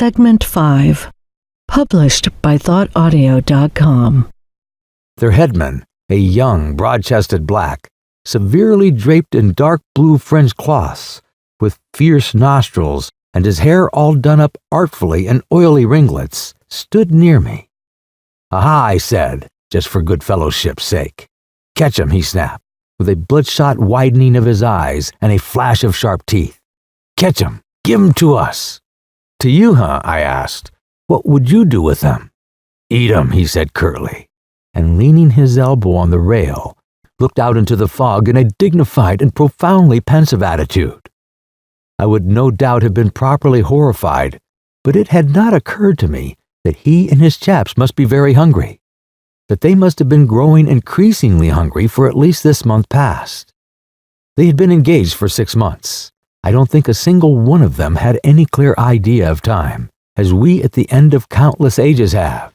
Segment 5. Published by thoughtaudio.com. Their headman, a young, broad-chested black, severely draped in dark blue fringed cloths, with fierce nostrils and his hair all done up artfully in oily ringlets, stood near me. "Aha," I said, just for good fellowship's sake. "Catch him," he snapped, with a bloodshot widening of his eyes and a flash of sharp teeth. "Catch him! Give him to us!" "To you, huh?" I asked. "What would you do with them?" "Eat 'em," he said curtly, and leaning his elbow on the rail, looked out into the fog in a dignified and profoundly pensive attitude. I would no doubt have been properly horrified, but it had not occurred to me that he and his chaps must be very hungry, that they must have been growing increasingly hungry for at least this month past. They had been engaged for 6 months. I don't think a single one of them had any clear idea of time, as we at the end of countless ages have.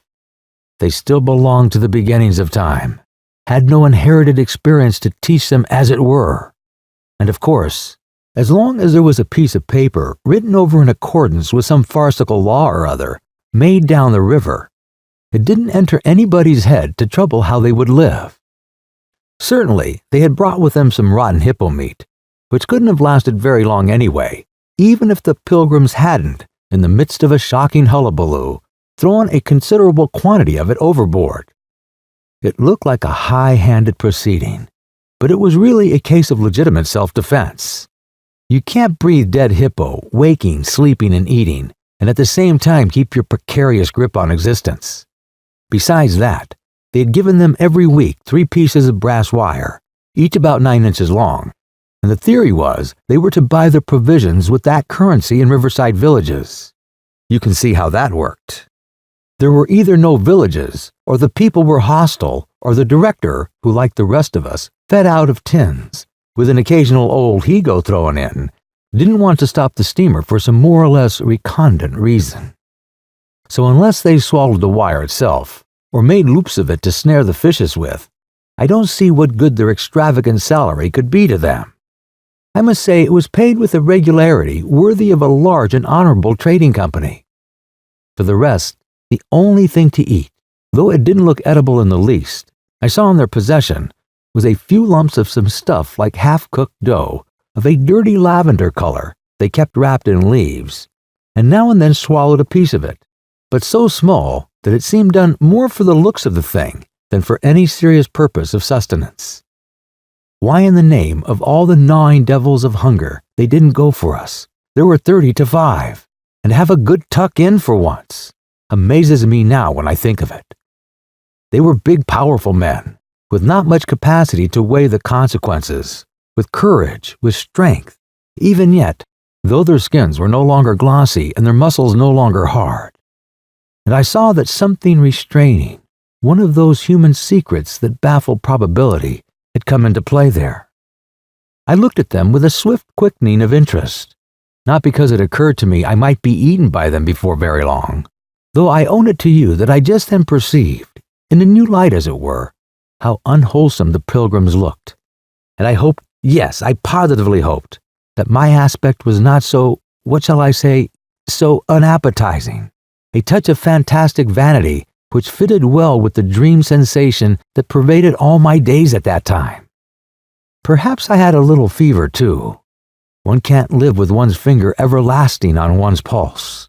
They still belonged to the beginnings of time, had no inherited experience to teach them as it were. And of course, as long as there was a piece of paper written over in accordance with some farcical law or other, made down the river, it didn't enter anybody's head to trouble how they would live. Certainly, they had brought with them some rotten hippo meat, which couldn't have lasted very long anyway, even if the pilgrims hadn't, in the midst of a shocking hullabaloo, thrown a considerable quantity of it overboard. It looked like a high-handed proceeding, but it was really a case of legitimate self-defense. You can't breathe dead hippo, waking, sleeping, and eating, and at the same time keep your precarious grip on existence. Besides that, they had given them every week 3 pieces of brass wire, each about 9 inches long, and the theory was they were to buy their provisions with that currency in riverside villages. You can see how that worked. There were either no villages, or the people were hostile, or the director, who like the rest of us, fed out of tins, with an occasional old he-go thrown in, didn't want to stop the steamer for some more or less recondite reason. So unless they swallowed the wire itself, or made loops of it to snare the fishes with, I don't see what good their extravagant salary could be to them. I must say it was paid with a regularity worthy of a large and honorable trading company. For the rest, the only thing to eat, though it didn't look edible in the least, I saw in their possession, was a few lumps of some stuff like half-cooked dough of a dirty lavender color they kept wrapped in leaves, and now and then swallowed a piece of it, but so small that it seemed done more for the looks of the thing than for any serious purpose of sustenance. Why in the name of all the gnawing devils of hunger they didn't go for us, there were 30 to 5, and have a good tuck-in for once, amazes me now when I think of it. They were big, powerful men, with not much capacity to weigh the consequences, with courage, with strength, even yet, though their skins were no longer glossy and their muscles no longer hard. And I saw that something restraining, one of those human secrets that baffle probability, had come into play there. I looked at them with a swift quickening of interest, not because it occurred to me I might be eaten by them before very long, though I own it to you that I just then perceived, in a new light as it were, how unwholesome the pilgrims looked, and I hoped, yes, I positively hoped, that my aspect was not so, what shall I say, so unappetizing, a touch of fantastic vanity which fitted well with the dream sensation that pervaded all my days at that time. Perhaps I had a little fever, too. One can't live with one's finger everlasting on one's pulse.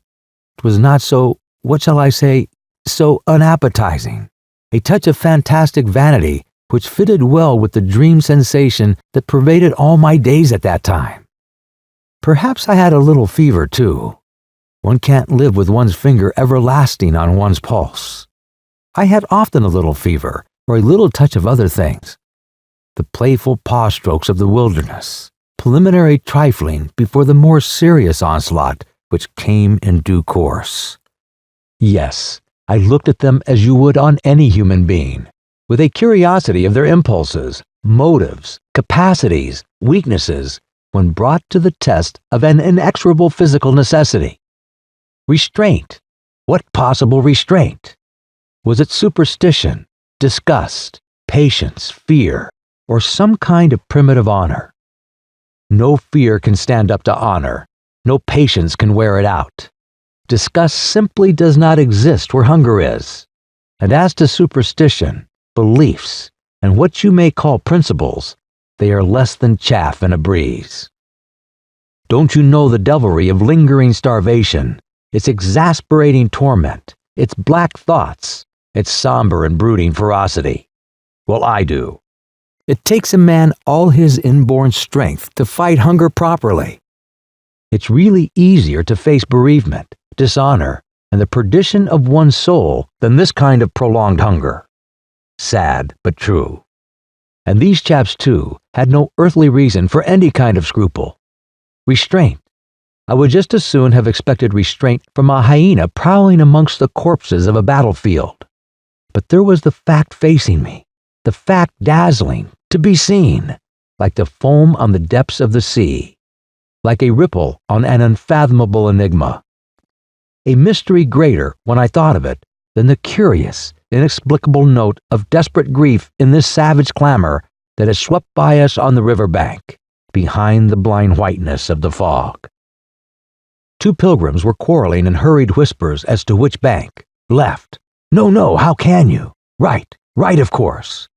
It was not so, what shall I say, so unappetizing, a touch of fantastic vanity which fitted well with the dream sensation that pervaded all my days at that time. Perhaps I had a little fever, too. One can't live with one's finger everlasting on one's pulse. I had often a little fever, or a little touch of other things. The playful paw strokes of the wilderness, preliminary trifling before the more serious onslaught which came in due course. Yes, I looked at them as you would on any human being, with a curiosity of their impulses, motives, capacities, weaknesses, when brought to the test of an inexorable physical necessity. Restraint. What possible restraint? Was it superstition, disgust, patience, fear, or some kind of primitive honor? No fear can stand up to honor. No patience can wear it out. disgust simply does not exist where hunger is. And as to superstition, beliefs, and what you may call principles, they are less than chaff in a breeze. Don't you know the devilry of lingering starvation, its exasperating torment, its black thoughts, its somber and brooding ferocity? Well, I do. It takes a man all his inborn strength to fight hunger properly. It's really easier to face bereavement, dishonor, and the perdition of one's soul than this kind of prolonged hunger. Sad, but true. And these chaps, too, had no earthly reason for any kind of scruple. Restraint. I would just as soon have expected restraint from a hyena prowling amongst the corpses of a battlefield. But there was the fact facing me, the fact dazzling, to be seen, like the foam on the depths of the sea, like a ripple on an unfathomable enigma. A mystery greater, when I thought of it, than the curious, inexplicable note of desperate grief in this savage clamor that has swept by us on the river bank, behind the blind whiteness of the fog. Two pilgrims were quarreling in hurried whispers as to which bank. Left. No, no, how can you? Right, right, of course.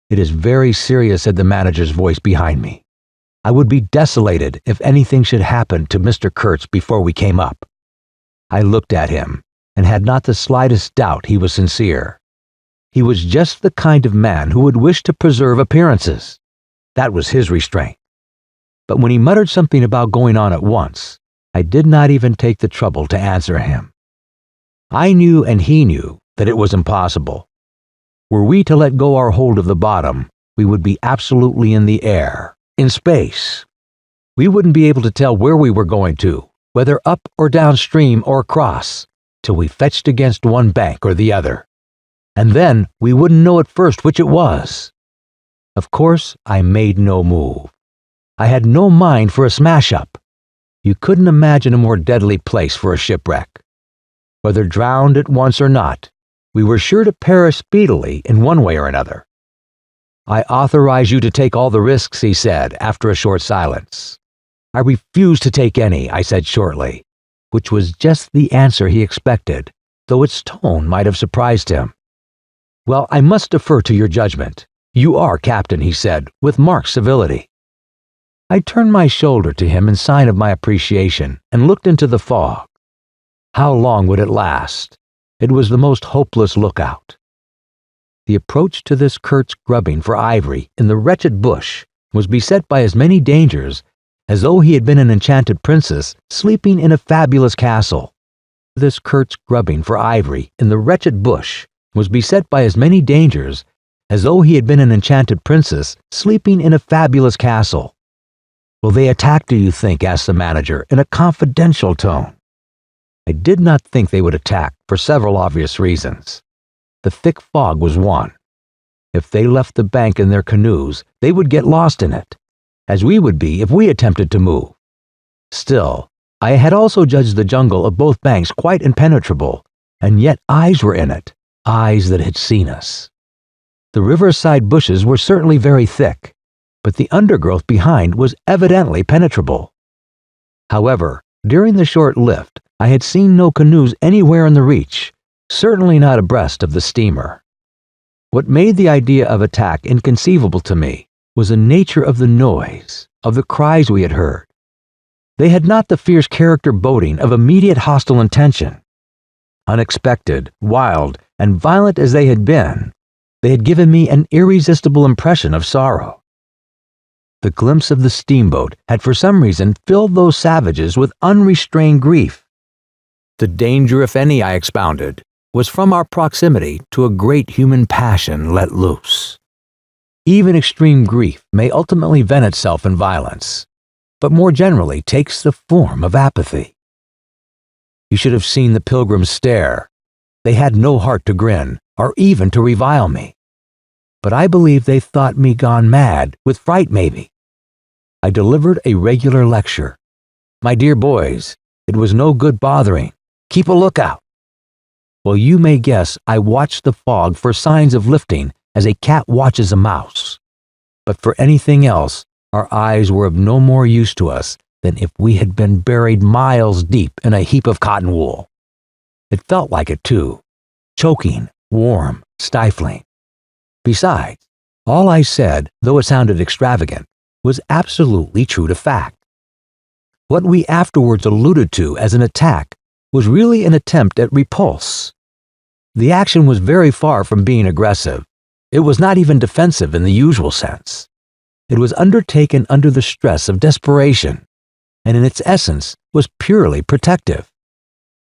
It is very serious, said the manager's voice behind me. I would be desolated if anything should happen to Mr. Kurtz before we came up. I looked at him, and had not the slightest doubt he was sincere. He was just the kind of man who would wish to preserve appearances. That was his restraint. But when he muttered something about going on at once, I did not even take the trouble to answer him. I knew and he knew that it was impossible. Were we to let go our hold of the bottom, we would be absolutely in the air, in space. We wouldn't be able to tell where we were going to, whether up or downstream or across, till we fetched against one bank or the other. And then we wouldn't know at first which it was. Of course, I made no move. I had no mind for a smash-up. You couldn't imagine a more deadly place for a shipwreck. Whether drowned at once or not, we were sure to perish speedily in one way or another. I authorize you to take all the risks, he said, after a short silence. I refuse to take any, I said shortly, which was just the answer he expected, though its tone might have surprised him. Well, I must defer to your judgment. You are captain, he said, with marked civility. I turned my shoulder to him in sign of my appreciation and looked into the fog. How long would it last? It was the most hopeless lookout. The approach to this Kurtz grubbing for ivory in the wretched bush was beset by as many dangers as though he had been an enchanted princess sleeping in a fabulous castle. This Kurtz grubbing for ivory in the wretched bush was beset by as many dangers as though he had been an enchanted princess sleeping in a fabulous castle. Will they attack, do you think? Asked the manager in a confidential tone. I did not think they would attack for several obvious reasons. The thick fog was one. If they left the bank in their canoes, they would get lost in it, as we would be if we attempted to move. Still, I had also judged the jungle of both banks quite impenetrable, and yet eyes were in it, eyes that had seen us. The riverside bushes were certainly very thick, but the undergrowth behind was evidently penetrable. However, during the short lift, I had seen no canoes anywhere in the reach, certainly not abreast of the steamer. What made the idea of attack inconceivable to me was the nature of the noise, of the cries we had heard. They had not the fierce character boding of immediate hostile intention. Unexpected, wild, and violent as they had been, they had given me an irresistible impression of sorrow. The glimpse of the steamboat had for some reason filled those savages with unrestrained grief. The danger, if any, I expounded, was from our proximity to a great human passion let loose. Even extreme grief may ultimately vent itself in violence, but more generally takes the form of apathy. You should have seen the pilgrims stare. They had no heart to grin, or even to revile me. But I believe they thought me gone mad, with fright maybe. I delivered a regular lecture. My dear boys, it was no good bothering. Keep a lookout. Well, you may guess I watched the fog for signs of lifting as a cat watches a mouse. But for anything else, our eyes were of no more use to us than if we had been buried miles deep in a heap of cotton wool. It felt like it too. Choking, warm, stifling. Besides, all I said, though it sounded extravagant, was absolutely true to fact. What we afterwards alluded to as an attack was really an attempt at repulse. The action was very far from being aggressive. It was not even defensive in the usual sense. It was undertaken under the stress of desperation, and in its essence was purely protective.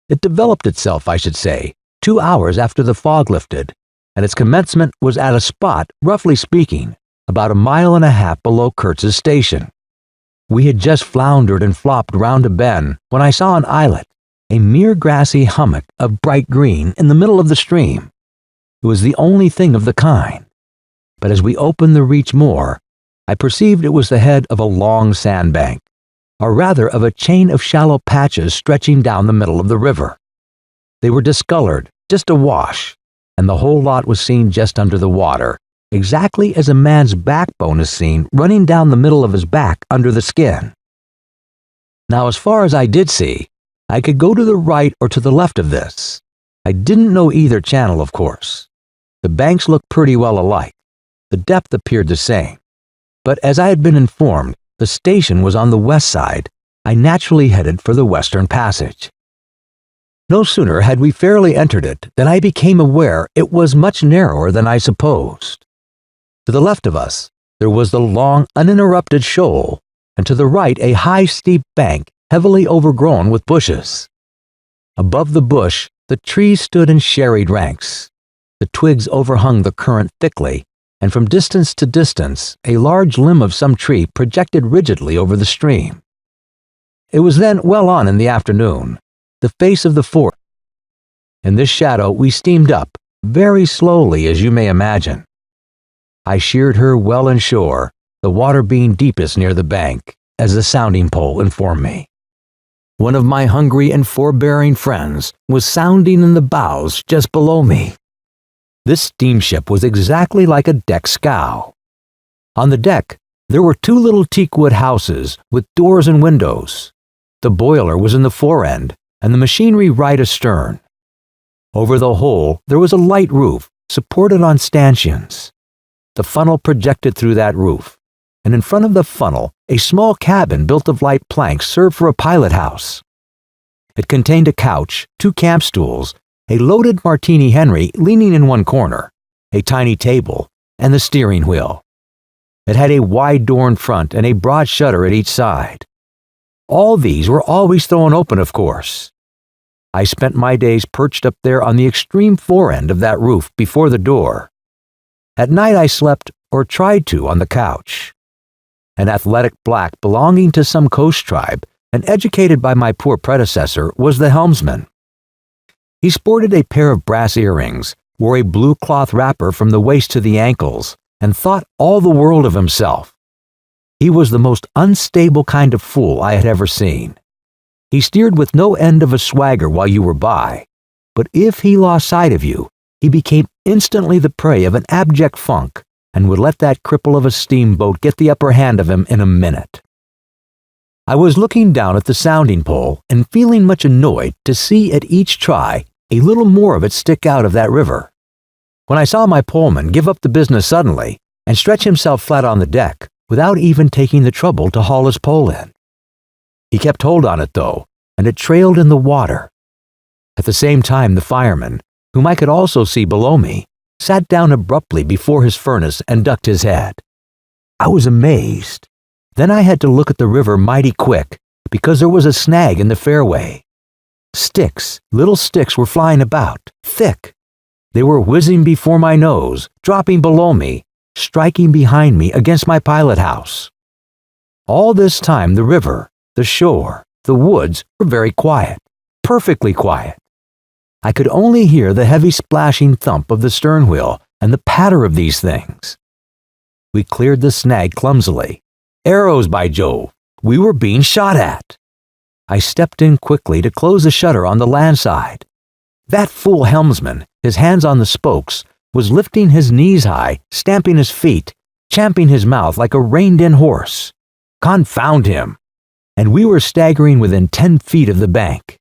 It developed itself, I should say, 2 hours after the fog lifted, and its commencement was at a spot, roughly speaking, about 1.5 miles below Kurtz's station. We had just floundered and flopped round a bend when I saw an islet, a mere grassy hummock of bright green in the middle of the stream. It was the only thing of the kind, but as we opened the reach more, I perceived it was the head of a long sandbank, or rather of a chain of shallow patches stretching down the middle of the river. They were discolored, just awash, and the whole lot was seen just under the water, exactly as a man's backbone is seen running down the middle of his back under the skin. Now, as far as I did see, I could go to the right or to the left of this. I didn't know either channel, of course. The banks looked pretty well alike. The depth appeared the same. But as I had been informed, the station was on the west side. I naturally headed for the western passage. No sooner had we fairly entered it than I became aware it was much narrower than I supposed. To the left of us, there was the long, uninterrupted shoal, and to the right a high, steep bank heavily overgrown with bushes. Above the bush, the trees stood in serried ranks. The twigs overhung the current thickly, and from distance to distance, a large limb of some tree projected rigidly over the stream. It was then well on in the afternoon, the face of the fort. In this shadow we steamed up, very slowly as you may imagine. I sheered her well inshore, the water being deepest near the bank, as the sounding pole informed me. One of my hungry and forbearing friends was sounding in the bows just below me. This steamship was exactly like a deck scow. On the deck, there were 2 little teakwood houses with doors and windows. The boiler was in the forend, and the machinery right astern. Over the whole, there was a light roof, supported on stanchions. The funnel projected through that roof, and in front of the funnel, a small cabin built of light planks served for a pilot house. It contained a couch, 2 camp stools, a loaded Martini Henry leaning in one corner, a tiny table, and the steering wheel. It had a wide door in front and a broad shutter at each side. All these were always thrown open, of course. I spent my days perched up there on the extreme forend of that roof before the door. At night I slept, or tried to, on the couch. An athletic black belonging to some coast tribe and educated by my poor predecessor was the helmsman. He sported a pair of brass earrings, wore a blue cloth wrapper from the waist to the ankles, and thought all the world of himself. He was the most unstable kind of fool I had ever seen. He steered with no end of a swagger while you were by, but if he lost sight of you, he became instantly the prey of an abject funk, and would let that cripple of a steamboat get the upper hand of him in a minute. I was looking down at the sounding pole and feeling much annoyed to see at each try a little more of it stick out of that river, when I saw my poleman give up the business suddenly and stretch himself flat on the deck without even taking the trouble to haul his pole in. He kept hold on it though, and it trailed in the water. At the same time the fireman, whom I could also see below me, sat down abruptly before his furnace and ducked his head. I was amazed. Then I had to look at the river mighty quick, because there was a snag in the fairway. Sticks, little sticks were flying about, thick. They were whizzing before my nose, dropping below me, striking behind me against my pilot house. All this time the river, the shore, the woods were very quiet, perfectly quiet. I could only hear the heavy splashing thump of the stern wheel and the patter of these things. We cleared the snag clumsily. Arrows, by Jove! We were being shot at! I stepped in quickly to close the shutter on the land side. That fool helmsman, his hands on the spokes, was lifting his knees high, stamping his feet, champing his mouth like a reined-in horse. Confound him! And we were staggering within 10 feet of the bank.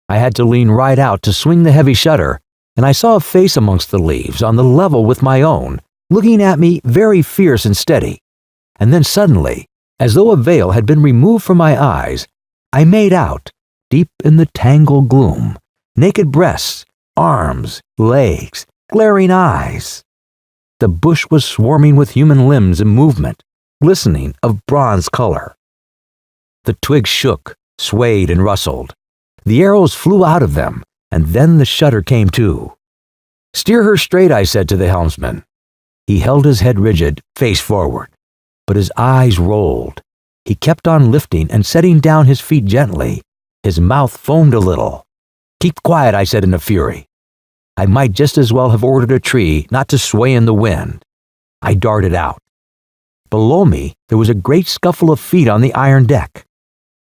I had to lean right out to swing the heavy shutter, and I saw a face amongst the leaves on the level with my own, looking at me very fierce and steady. And then suddenly, as though a veil had been removed from my eyes, I made out, deep in the tangled gloom, naked breasts, arms, legs, glaring eyes. The bush was swarming with human limbs in movement, glistening of bronze color. The twigs shook, swayed, and rustled. The arrows flew out of them, and then the shutter came to. "Steer her straight," I said to the helmsman. He held his head rigid, face forward, but his eyes rolled. He kept on lifting and setting down his feet gently. His mouth foamed a little. "Keep quiet," I said in a fury. I might just as well have ordered a tree not to sway in the wind. I darted out. Below me, there was a great scuffle of feet on the iron deck.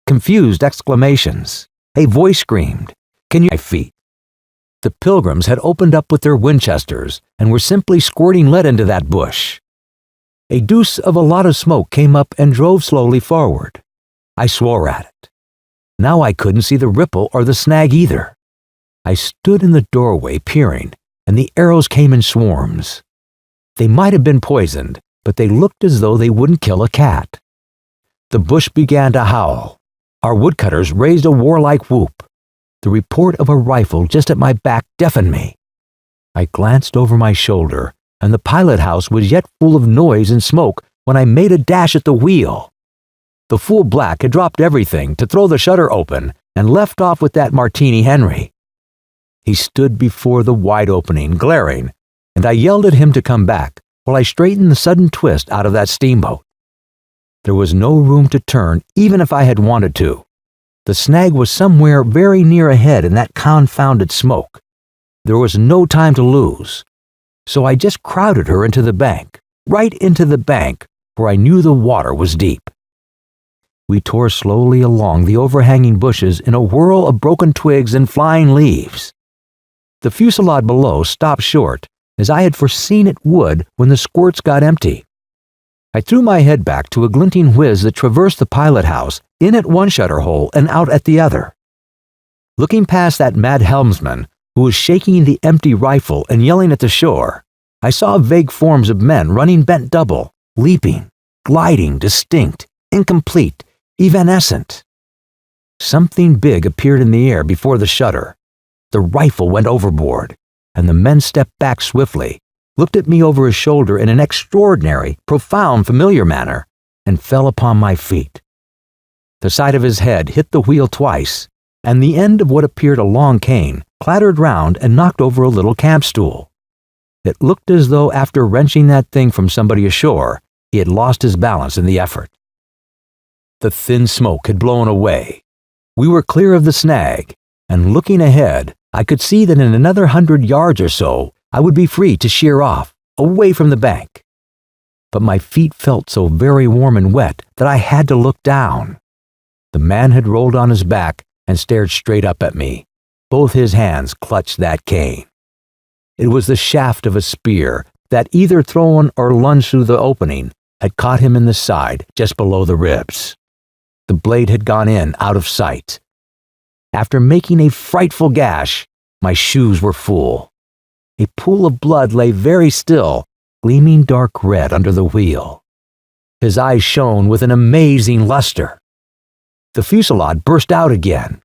Confused exclamations. A voice screamed, "Can you?" My feet. The pilgrims had opened up with their Winchesters and were simply squirting lead into that bush. A deuce of a lot of smoke came up and drove slowly forward. I swore at it. Now I couldn't see the ripple or the snag either. I stood in the doorway peering, and the arrows came in swarms. They might have been poisoned, but they looked as though they wouldn't kill a cat. The bush began to howl. Our woodcutters raised a warlike whoop. The report of a rifle just at my back deafened me. I glanced over my shoulder, and the pilot house was yet full of noise and smoke when I made a dash at the wheel. The fool Black had dropped everything to throw the shutter open and left off with that Martini Henry. He stood before the wide opening, glaring, and I yelled at him to come back while I straightened the sudden twist out of that steamboat. There was no room to turn, even if I had wanted to. The snag was somewhere very near ahead in that confounded smoke. There was no time to lose. So I just crowded her into the bank, right into the bank, where I knew the water was deep. We tore slowly along the overhanging bushes in a whirl of broken twigs and flying leaves. The fusillade below stopped short, as I had foreseen it would when the squirts got empty. I threw my head back to a glinting whiz that traversed the pilot house, in at one shutter hole and out at the other. Looking past that mad helmsman, who was shaking the empty rifle and yelling at the shore, I saw vague forms of men running bent double, leaping, gliding, distinct, incomplete, evanescent. Something big appeared in the air before the shutter. The rifle went overboard, and the men stepped back swiftly, looked at me over his shoulder in an extraordinary, profound, familiar manner, and fell upon my feet. The side of his head hit the wheel twice, and the end of what appeared a long cane clattered round and knocked over a little camp stool. It looked as though after wrenching that thing from somebody ashore, he had lost his balance in the effort. The thin smoke had blown away. We were clear of the snag, and looking ahead, I could see that in another 100 yards or so, I would be free to sheer off, away from the bank. But my feet felt so very warm and wet that I had to look down. The man had rolled on his back and stared straight up at me. Both his hands clutched that cane. It was the shaft of a spear that, either thrown or lunged through the opening, had caught him in the side just below the ribs. The blade had gone in out of sight. After making a frightful gash, my shoes were full. A pool of blood lay very still, gleaming dark red under the wheel. His eyes shone with an amazing luster. The fusillade burst out again.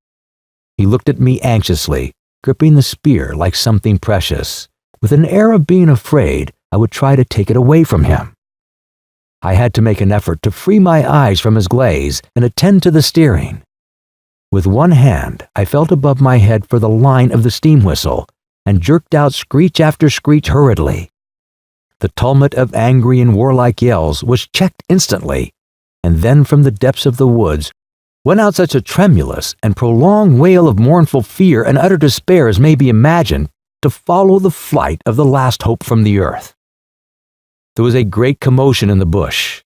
He looked at me anxiously, gripping the spear like something precious. With an air of being afraid I would try to take it away from him. I had to make an effort to free my eyes from his glaze and attend to the steering. With one hand, I felt above my head for the line of the steam whistle and jerked out screech after screech hurriedly. The tumult of angry and warlike yells was checked instantly, and then from the depths of the woods went out such a tremulous and prolonged wail of mournful fear and utter despair as may be imagined to follow the flight of the last hope from the earth. There was a great commotion in the bush.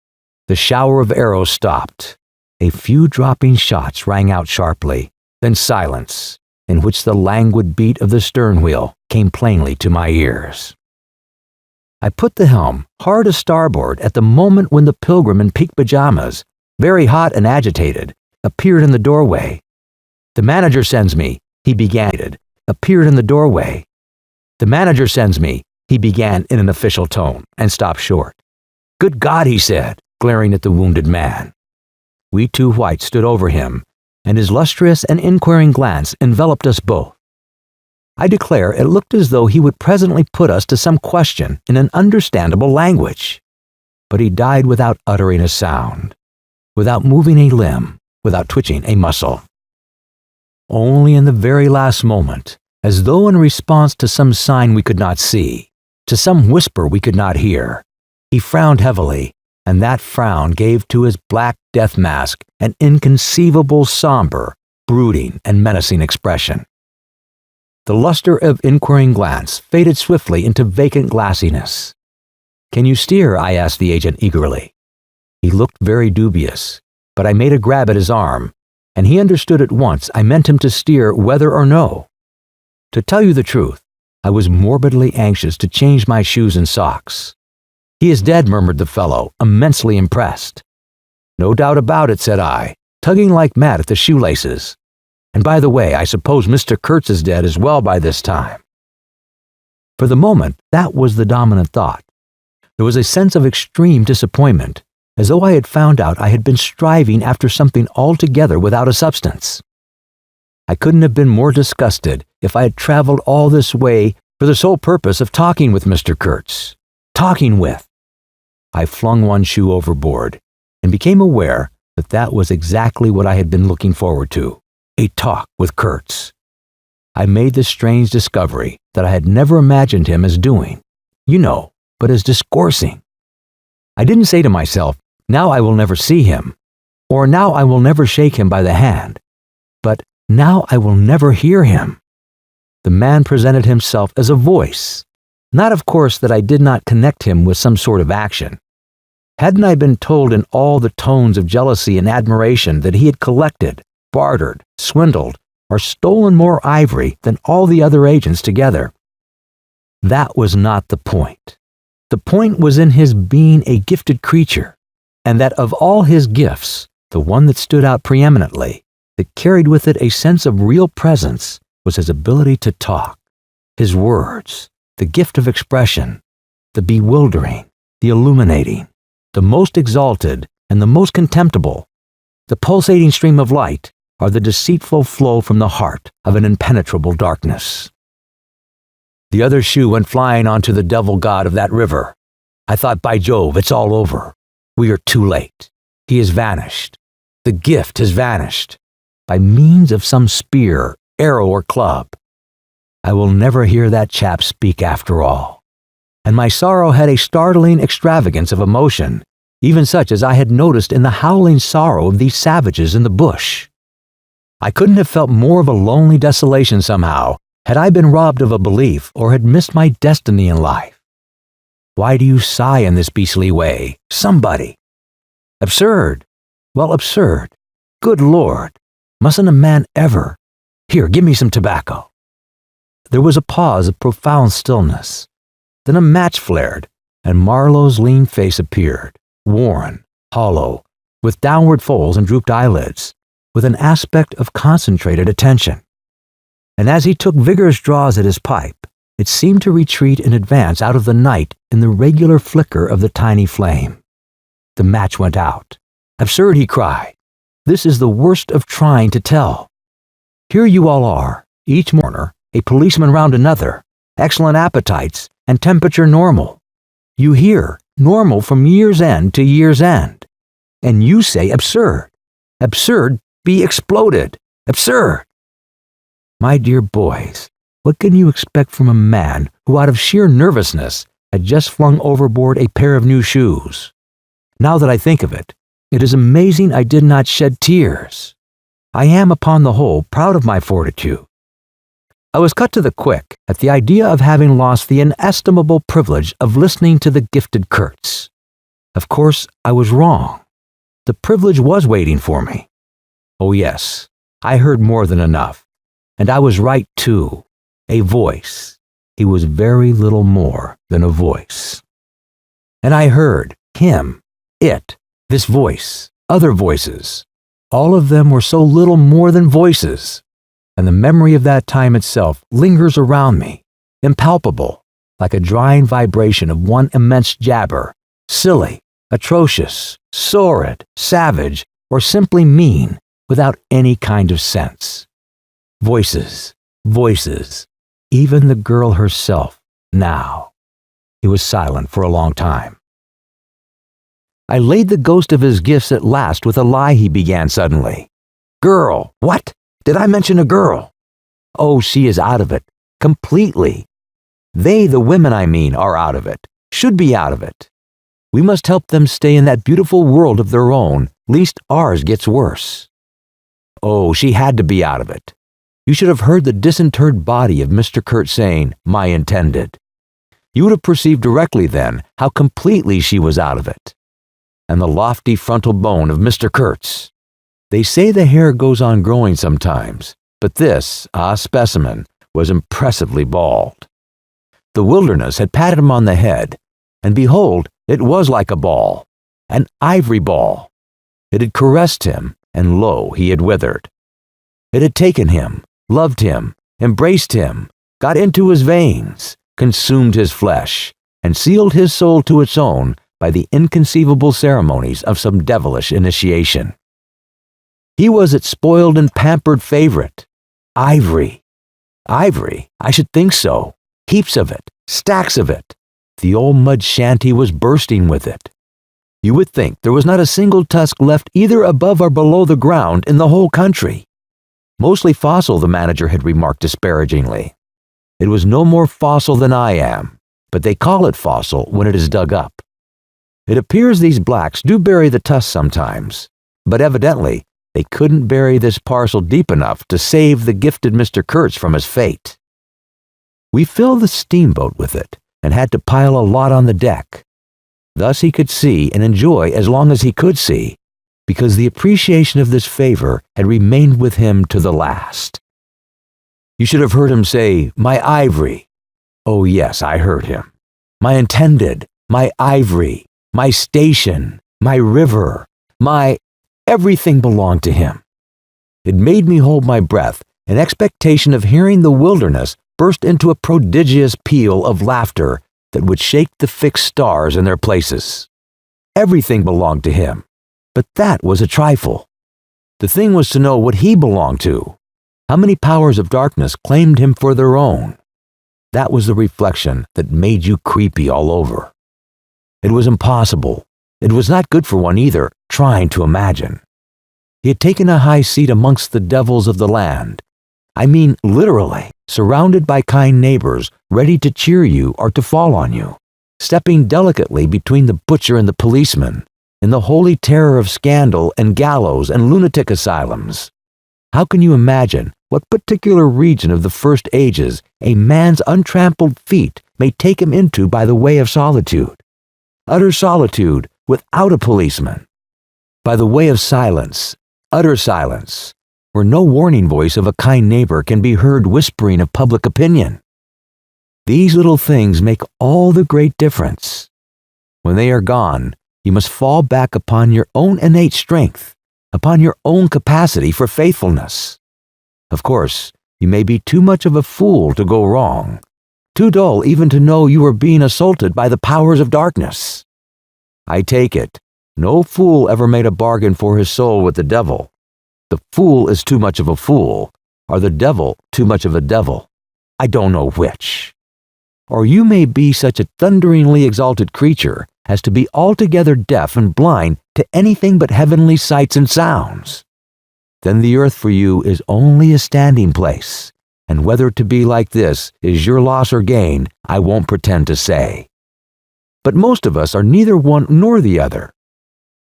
The shower of arrows stopped. A few dropping shots rang out sharply, then silence, in which the languid beat of the stern wheel came plainly to my ears. I put the helm hard a starboard at the moment when the pilgrim in peak pajamas, very hot and agitated, appeared in the doorway. The manager sends me, he began, appeared in the doorway. "The manager sends me," he began in an official tone, and stopped short. "Good God," he said, glaring at the wounded man. We two whites stood over him, and his lustrous and inquiring glance enveloped us both. I declare it looked as though he would presently put us to some question in an understandable language. But he died without uttering a sound, without moving a limb, without twitching a muscle. Only in the very last moment, as though in response to some sign we could not see, to some whisper we could not hear, he frowned heavily, and that frown gave to his black death mask an inconceivable, somber, brooding, and menacing expression. The luster of inquiring glance faded swiftly into vacant glassiness. "Can you steer?" I asked the agent eagerly. He looked very dubious, but I made a grab at his arm, and he understood at once I meant him to steer whether or no. To tell you the truth, I was morbidly anxious to change my shoes and socks. "He is dead," murmured the fellow, immensely impressed. "No doubt about it," said I, tugging like mad at the shoelaces. "And by the way, I suppose Mr. Kurtz is dead as well by this time." For the moment, that was the dominant thought. There was a sense of extreme disappointment, as though I had found out I had been striving after something altogether without a substance. I couldn't have been more disgusted if I had traveled all this way for the sole purpose of talking with Mr. Kurtz. Talking with! I flung one shoe overboard, and became aware that that was exactly what I had been looking forward to. A talk with Kurtz. I made the strange discovery that I had never imagined him as doing, but as discoursing. I didn't say to myself, "Now I will never see him," or "Now I will never shake him by the hand," but "Now I will never hear him." The man presented himself as a voice, not of course that I did not connect him with some sort of action. Hadn't I been told in all the tones of jealousy and admiration that he had collected, bartered, swindled, or stolen more ivory than all the other agents together? That was not the point. The point was in his being a gifted creature, and that of all his gifts, the one that stood out preeminently, that carried with it a sense of real presence, was his ability to talk. His words, the gift of expression, the bewildering, the illuminating, the most exalted, and the most contemptible, the pulsating stream of light, are the deceitful flow from the heart of an impenetrable darkness. The other shoe went flying onto the devil god of that river. I thought, by Jove, it's all over. We are too late. He has vanished. The gift has vanished. By means of some spear, arrow, or club. I will never hear that chap speak after all. And my sorrow had a startling extravagance of emotion, even such as I had noticed in the howling sorrow of these savages in the bush. I couldn't have felt more of a lonely desolation somehow had I been robbed of a belief or had missed my destiny in life. Why do you sigh in this beastly way? Somebody. Absurd. Well, absurd. Good Lord. Mustn't a man ever? Here, give me some tobacco. There was a pause of profound stillness. Then a match flared, and Marlow's lean face appeared, worn, hollow, with downward folds and drooped eyelids, with an aspect of concentrated attention. And as he took vigorous draws at his pipe, it seemed to retreat in advance out of the night in the regular flicker of the tiny flame. The match went out. "Absurd," he cried. "This is the worst of trying to tell. Here you all are, each mourner, a policeman round another, excellent appetites, and temperature normal. You hear, normal from year's end to year's end. And you say absurd. Absurd, be exploded. Absurd. My dear boys, what can you expect from a man who out of sheer nervousness had just flung overboard a pair of new shoes? Now that I think of it, it is amazing I did not shed tears. I am, upon the whole, proud of my fortitude. I was cut to the quick at the idea of having lost the inestimable privilege of listening to the gifted Kurtz. Of course, I was wrong. The privilege was waiting for me. Oh yes, I heard more than enough. And I was right too. A voice. He was very little more than a voice. And I heard him, it, this voice, other voices. All of them were so little more than voices. and the memory of that time itself lingers around me, impalpable, like a drying vibration of one immense jabber, silly, atrocious, sordid, savage, or simply mean, without any kind of sense. Voices, voices, even the girl herself, now. He was silent for a long time. I laid the ghost of his gifts at last with a lie he began suddenly. Girl, what? Did I mention a girl? Oh, she is out of it, completely. They, the women I mean, are out of it, should be out of it. We must help them stay in that beautiful world of their own, lest ours gets worse. Oh, she had to be out of it. You should have heard the disinterred body of Mr. Kurtz saying, "My intended." You would have perceived directly then how completely she was out of it. And the lofty frontal bone of Mr. Kurtz. They say the hair goes on growing sometimes, but this, specimen, was impressively bald. The wilderness had patted him on the head, and behold, it was like a ball, an ivory ball. It had caressed him, and lo, he had withered. It had taken him, loved him, embraced him, got into his veins, consumed his flesh, and sealed his soul to its own by the inconceivable ceremonies of some devilish initiation. He was its spoiled and pampered favorite. Ivory. Ivory? I should think so. Heaps of it, stacks of it. The old mud shanty was bursting with it. You would think there was not a single tusk left either above or below the ground in the whole country. Mostly fossil, the manager had remarked disparagingly. It was no more fossil than I am, but they call it fossil when it is dug up. It appears these blacks do bury the tusks sometimes, but evidently they couldn't bury this parcel deep enough to save the gifted Mr. Kurtz from his fate. We filled the steamboat with it and had to pile a lot on the deck. Thus he could see and enjoy as long as he could see, because the appreciation of this favor had remained with him to the last. You should have heard him say, "My ivory." Oh yes, I heard him. My intended, my ivory, my station, my river, my... everything belonged to him. It made me hold my breath in expectation of hearing the wilderness burst into a prodigious peal of laughter that would shake the fixed stars in their places. Everything belonged to him, but that was a trifle. The thing was to know what he belonged to. How many powers of darkness claimed him for their own? That was the reflection that made you creepy all over. It was impossible. It was not good for one either, trying to imagine. He had taken a high seat amongst the devils of the land. I mean literally, surrounded by kind neighbors, ready to cheer you or to fall on you, stepping delicately between the butcher and the policeman, in the holy terror of scandal and gallows and lunatic asylums. How can you imagine what particular region of the first ages a man's untrampled feet may take him into by the way of solitude? Utter solitude without a policeman. By the way of silence, utter silence, where no warning voice of a kind neighbor can be heard whispering of public opinion. These little things make all the great difference. When they are gone, you must fall back upon your own innate strength, upon your own capacity for faithfulness. Of course, you may be too much of a fool to go wrong, too dull even to know you are being assaulted by the powers of darkness. I take it, no fool ever made a bargain for his soul with the devil. The fool is too much of a fool, or the devil too much of a devil. I don't know which. Or you may be such a thunderingly exalted creature as to be altogether deaf and blind to anything but heavenly sights and sounds. Then the earth for you is only a standing place, and whether to be like this is your loss or gain, I won't pretend to say. But most of us are neither one nor the other.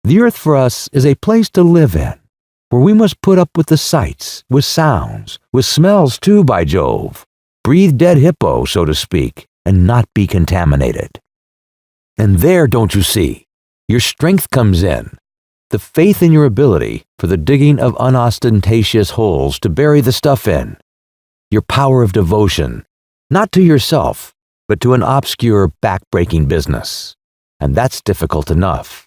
The earth for us is a place to live in, where we must put up with the sights, with sounds, with smells too, by Jove, breathe dead hippo, so to speak, and not be contaminated. And there, don't you see, your strength comes in, the faith in your ability for the digging of unostentatious holes to bury the stuff in, your power of devotion, not to yourself, but to an obscure, back-breaking business. And that's difficult enough.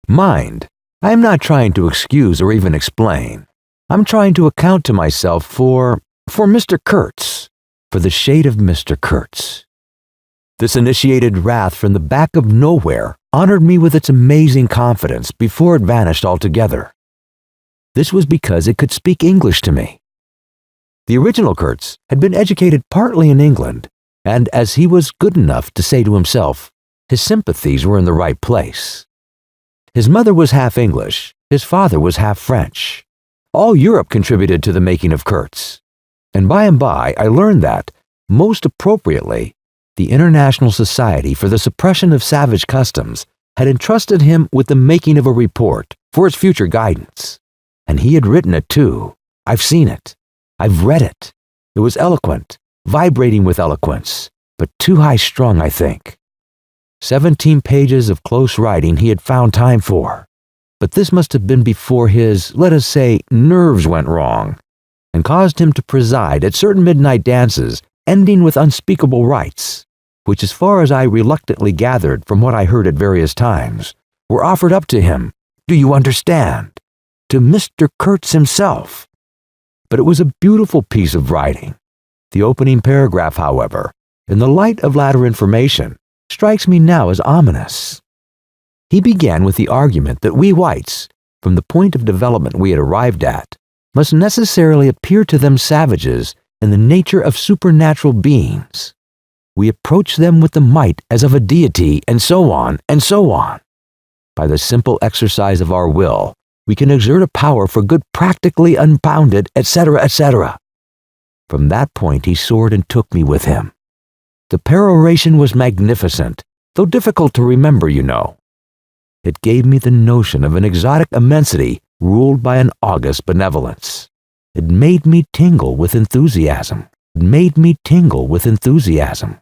Mind, I am not trying to excuse or even explain. I'm trying to account to myself for Mr. Kurtz, for the shade of Mr. Kurtz. This initiated wrath from the back of nowhere honored me with its amazing confidence before it vanished altogether. This was because it could speak English to me. The original Kurtz had been educated partly in England, and as he was good enough to say to himself, his sympathies were in the right place. His mother was half English, his father was half French. All Europe contributed to the making of Kurtz, and by I learned that, most appropriately, the International Society for the Suppression of Savage Customs had entrusted him with the making of a report for its future guidance. And he had written it too. I've seen it. I've read it. It was eloquent, vibrating with eloquence, but too high-strung, I think. 17 pages of close writing he had found time for. But this must have been before his, let us say, nerves went wrong, and caused him to preside at certain midnight dances ending with unspeakable rites, which, as far as I reluctantly gathered from what I heard at various times, were offered up to him, do you understand, to Mr. Kurtz himself. But it was a beautiful piece of writing. The opening paragraph, however, in the light of latter information, strikes me now as ominous. He began with the argument that we whites, from the point of development we had arrived at, must necessarily appear to them savages in the nature of supernatural beings. We approach them with the might as of a deity, and so on, and so on. By the simple exercise of our will, we can exert a power for good practically unbounded, etc., etc. From that point he soared and took me with him. The peroration was magnificent, though difficult to remember, you know. It gave me the notion of an exotic immensity ruled by an august benevolence. It made me tingle with enthusiasm. It made me tingle with enthusiasm.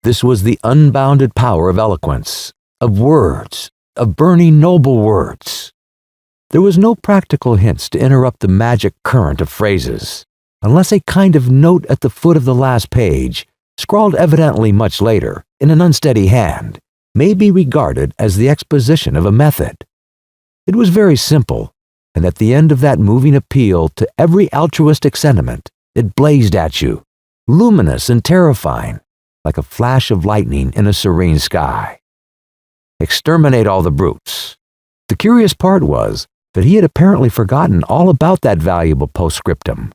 This was the unbounded power of eloquence, of words, of burning noble words. There was no practical hints to interrupt the magic current of phrases, unless a kind of note at the foot of the last page, scrawled evidently much later, in an unsteady hand, may be regarded as the exposition of a method. It was very simple, and at the end of that moving appeal to every altruistic sentiment, it blazed at you, luminous and terrifying, like a flash of lightning in a serene sky. Exterminate all the brutes. The curious part was that he had apparently forgotten all about that valuable postscriptum,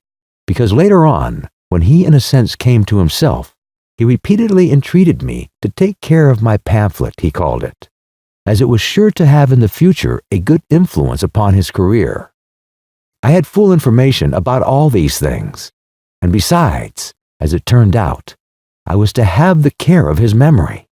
because later on, when he in a sense came to himself, he repeatedly entreated me to take care of my pamphlet, he called it, as it was sure to have in the future a good influence upon his career. I had full information about all these things, and besides, as it turned out, I was to have the care of his memory.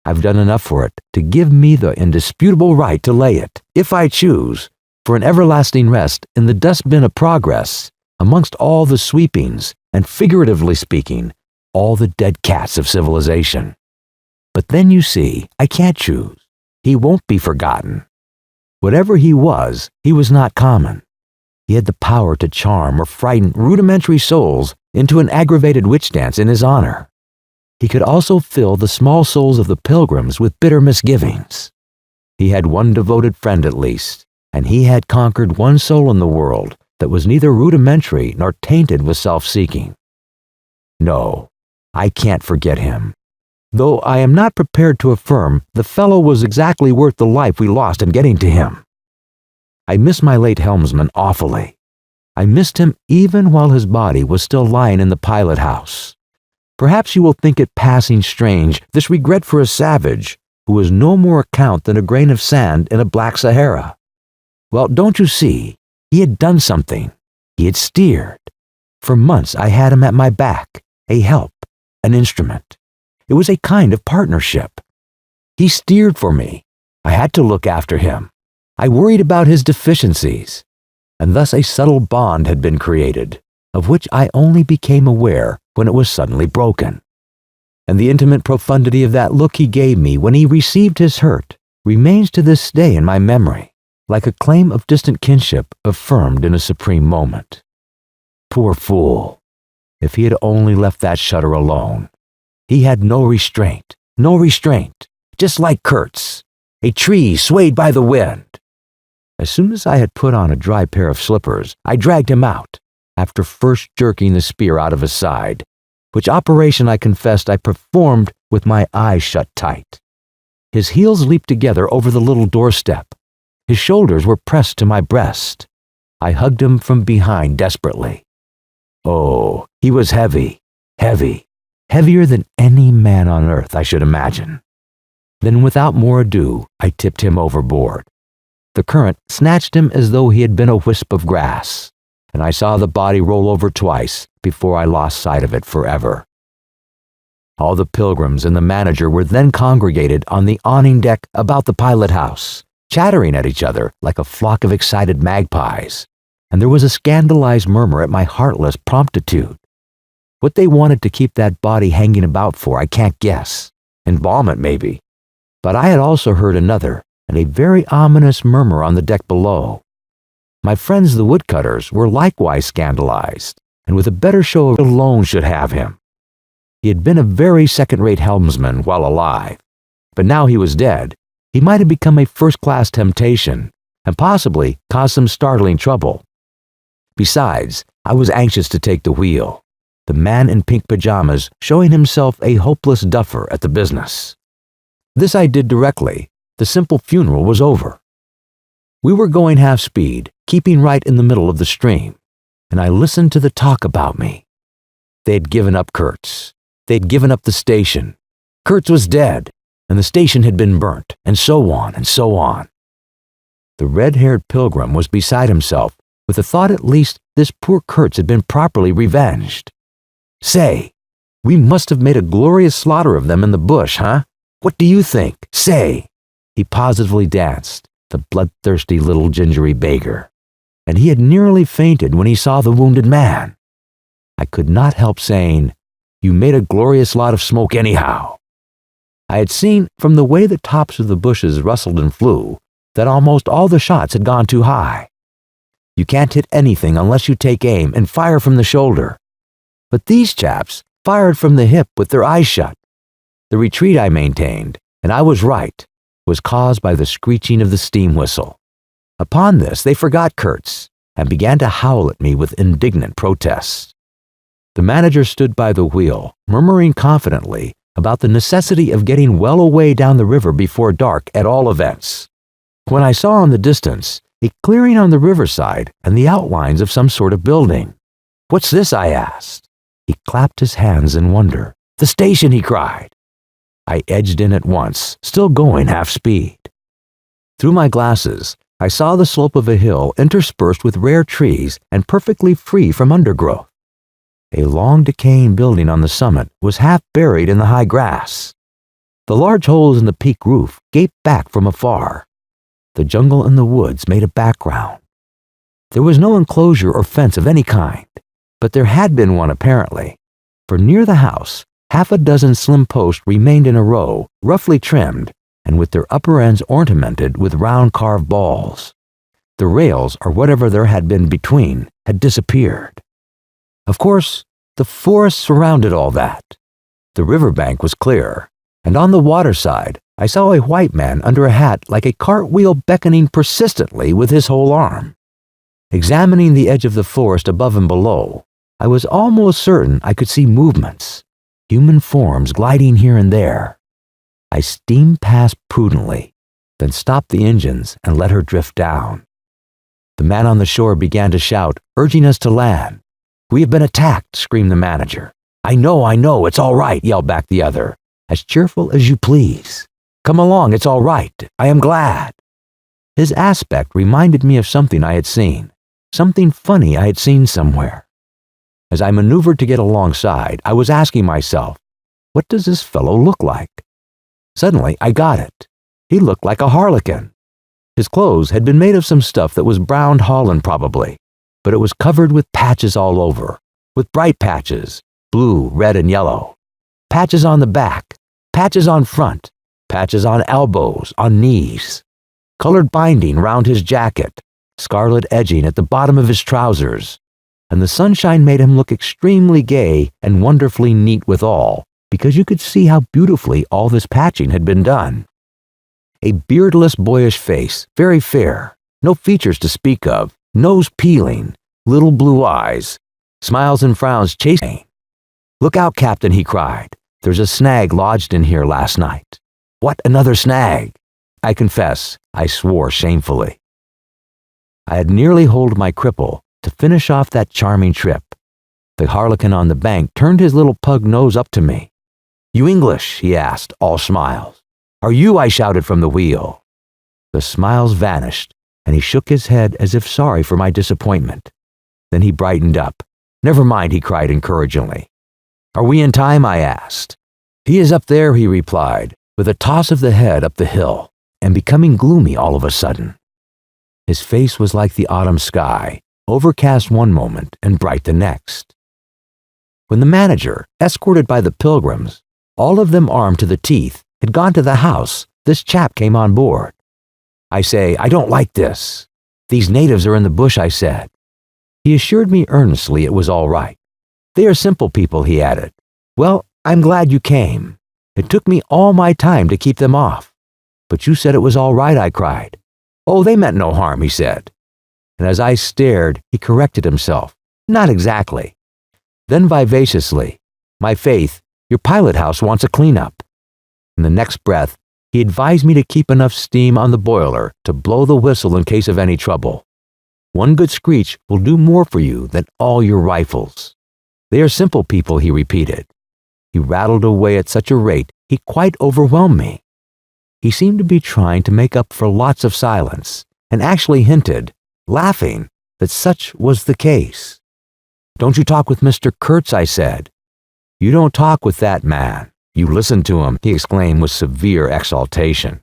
I've done enough for it to give me the indisputable right to lay it, if I choose, for an everlasting rest in the dustbin of progress, amongst all the sweepings, and figuratively speaking, all the dead cats of civilization. But then you see, I can't choose. He won't be forgotten. Whatever he was not common. He had the power to charm or frighten rudimentary souls into an aggravated witch dance in his honor. He could also fill the small souls of the pilgrims with bitter misgivings. He had one devoted friend at least, and he had conquered one soul in the world that was neither rudimentary nor tainted with self-seeking. No, I can't forget him, though I am not prepared to affirm the fellow was exactly worth the life we lost in getting to him. I miss my late helmsman awfully. I missed him even while his body was still lying in the pilot house. Perhaps you will think it passing strange, this regret for a savage who was no more account than a grain of sand in a black Sahara. Well, don't you see, he had done something. He had steered. For months I had him at my back, a help, an instrument. It was a kind of partnership. He steered for me. I had to look after him. I worried about his deficiencies. And thus a subtle bond had been created, of which I only became aware when it was suddenly broken. And the intimate profundity of that look he gave me when he received his hurt remains to this day in my memory, like a claim of distant kinship affirmed in a supreme moment. Poor fool! If he had only left that shutter alone. He had no restraint, just like Kurtz, a tree swayed by the wind. As soon as I had put on a dry pair of slippers, I dragged him out, after first jerking the spear out of his side, which operation I confessed I performed with my eyes shut tight. His heels leaped together over the little doorstep. His shoulders were pressed to my breast. I hugged him from behind desperately. Oh, he was heavy, heavier than any man on earth, I should imagine. Then without more ado, I tipped him overboard. The current snatched him as though he had been a wisp of grass, and I saw the body roll over twice before I lost sight of it forever. All the pilgrims and the manager were then congregated on the awning deck about the pilot house, chattering at each other like a flock of excited magpies, and there was a scandalized murmur at my heartless promptitude. What they wanted to keep that body hanging about for, I can't guess. Embalm it, maybe. But I had also heard another, and a very ominous murmur on the deck below. My friends the woodcutters were likewise scandalized, and with a better show of alone should have him. He had been a very second-rate helmsman while alive, but now he was dead. He might have become a first-class temptation, and possibly caused some startling trouble. Besides, I was anxious to take the wheel, the man in pink pajamas showing himself a hopeless duffer at the business. This I did directly. The simple funeral was over. We were going half speed, keeping right in the middle of the stream, and I listened to the talk about me. They had given up Kurtz. They had given up the station. Kurtz was dead, and the station had been burnt, and so on and so on. The red-haired pilgrim was beside himself with the thought at least this poor Kurtz had been properly revenged. Say, we must have made a glorious slaughter of them in the bush, huh? What do you think? Say! He positively danced, the bloodthirsty little gingery beggar, and he had nearly fainted when he saw the wounded man. I could not help saying, "You made a glorious lot of smoke anyhow." I had seen from the way the tops of the bushes rustled and flew that almost all the shots had gone too high. You can't hit anything unless you take aim and fire from the shoulder. But these chaps fired from the hip with their eyes shut. The retreat, I maintained, and I was right, was caused by the screeching of the steam whistle. Upon this they forgot Kurtz and began to howl at me with indignant protests. The manager stood by the wheel, murmuring confidently about the necessity of getting well away down the river before dark at all events, when I saw in the distance a clearing on the riverside and the outlines of some sort of building. "What's this?" I asked. He clapped his hands in wonder. "The station," he cried. I edged in at once, still going half speed. Through my glasses, I saw the slope of a hill interspersed with rare trees and perfectly free from undergrowth. A long decaying building on the summit was half buried in the high grass. The large holes in the peak roof gaped back from afar. The jungle and the woods made a background. There was no enclosure or fence of any kind, but there had been one apparently, for near the house, half a dozen slim posts remained in a row, roughly trimmed, and with their upper ends ornamented with round carved balls. The rails, or whatever there had been between, had disappeared. Of course, the forest surrounded all that. The riverbank was clear, and on the water side, I saw a white man under a hat like a cartwheel beckoning persistently with his whole arm. Examining the edge of the forest above and below, I was almost certain I could see movements, human forms gliding here and there. I steamed past prudently, then stopped the engines and let her drift down. The man on the shore began to shout, urging us to land. "We have been attacked," screamed the manager. I know, it's all right," yelled back the other, as cheerful as you please. "Come along, it's all right. I am glad." His aspect reminded me of something I had seen, something funny I had seen somewhere. As I maneuvered to get alongside, I was asking myself, what does this fellow look like? Suddenly, I got it. He looked like a harlequin. His clothes had been made of some stuff that was brown holland probably, but it was covered with patches all over, with bright patches, blue, red, and yellow. Patches on the back, patches on front, patches on elbows, on knees. Colored binding round his jacket, scarlet edging at the bottom of his trousers, and the sunshine made him look extremely gay and wonderfully neat withal, because you could see how beautifully all this patching had been done. A beardless, boyish face, very fair, no features to speak of, nose peeling, little blue eyes, smiles and frowns chasing. "Look out, Captain," he cried. "There's a snag lodged in here last night." "What, another snag?" I confess, I swore shamefully. I had nearly holed my cripple to finish off that charming trip. The harlequin on the bank turned his little pug nose up to me. "You English?" he asked, all smiles. "Are you?" I shouted from the wheel. The smiles vanished, and he shook his head as if sorry for my disappointment. Then he brightened up. "Never mind," he cried encouragingly. "Are we in time?" I asked. "He is up there," he replied, with a toss of the head up the hill, and becoming gloomy all of a sudden. His face was like the autumn sky, overcast one moment and bright the next. When the manager, escorted by the pilgrims, all of them armed to the teeth, had gone to the house, this chap came on board. I say, "I don't like this. These natives are in the bush," I said. He assured me earnestly it was all right. "They are simple people," he added. "Well, I'm glad you came. It took me all my time to keep them off." "But you said it was all right," I cried. "Oh, they meant no harm," he said. And as I stared, he corrected himself. "Not exactly." Then vivaciously, "My faith, your pilot house wants a cleanup." In the next breath, he advised me to keep enough steam on the boiler to blow the whistle in case of any trouble. "One good screech will do more for you than all your rifles." "They are simple people," he repeated. He rattled away at such a rate, he quite overwhelmed me. He seemed to be trying to make up for lots of silence, and actually hinted, laughing, that such was the case. "Don't you talk with Mr. Kurtz," I said. "You don't talk with that man. You listen to him," he exclaimed with severe exultation.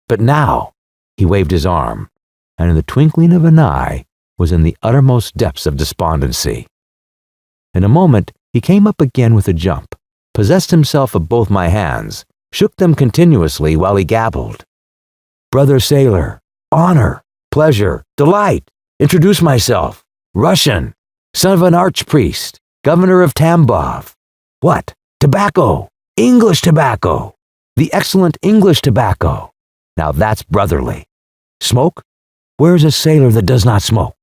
"But now," he waved his arm, and in the twinkling of an eye was in the uttermost depths of despondency. In a moment, he came up again with a jump, possessed himself of both my hands, shook them continuously while he gabbled. "Brother sailor, honor, pleasure, delight, introduce myself, Russian, son of an archpriest, governor of Tambov. What? Tobacco, English tobacco, the excellent English tobacco. Now that's brotherly. Smoke? Where's a sailor that does not smoke?"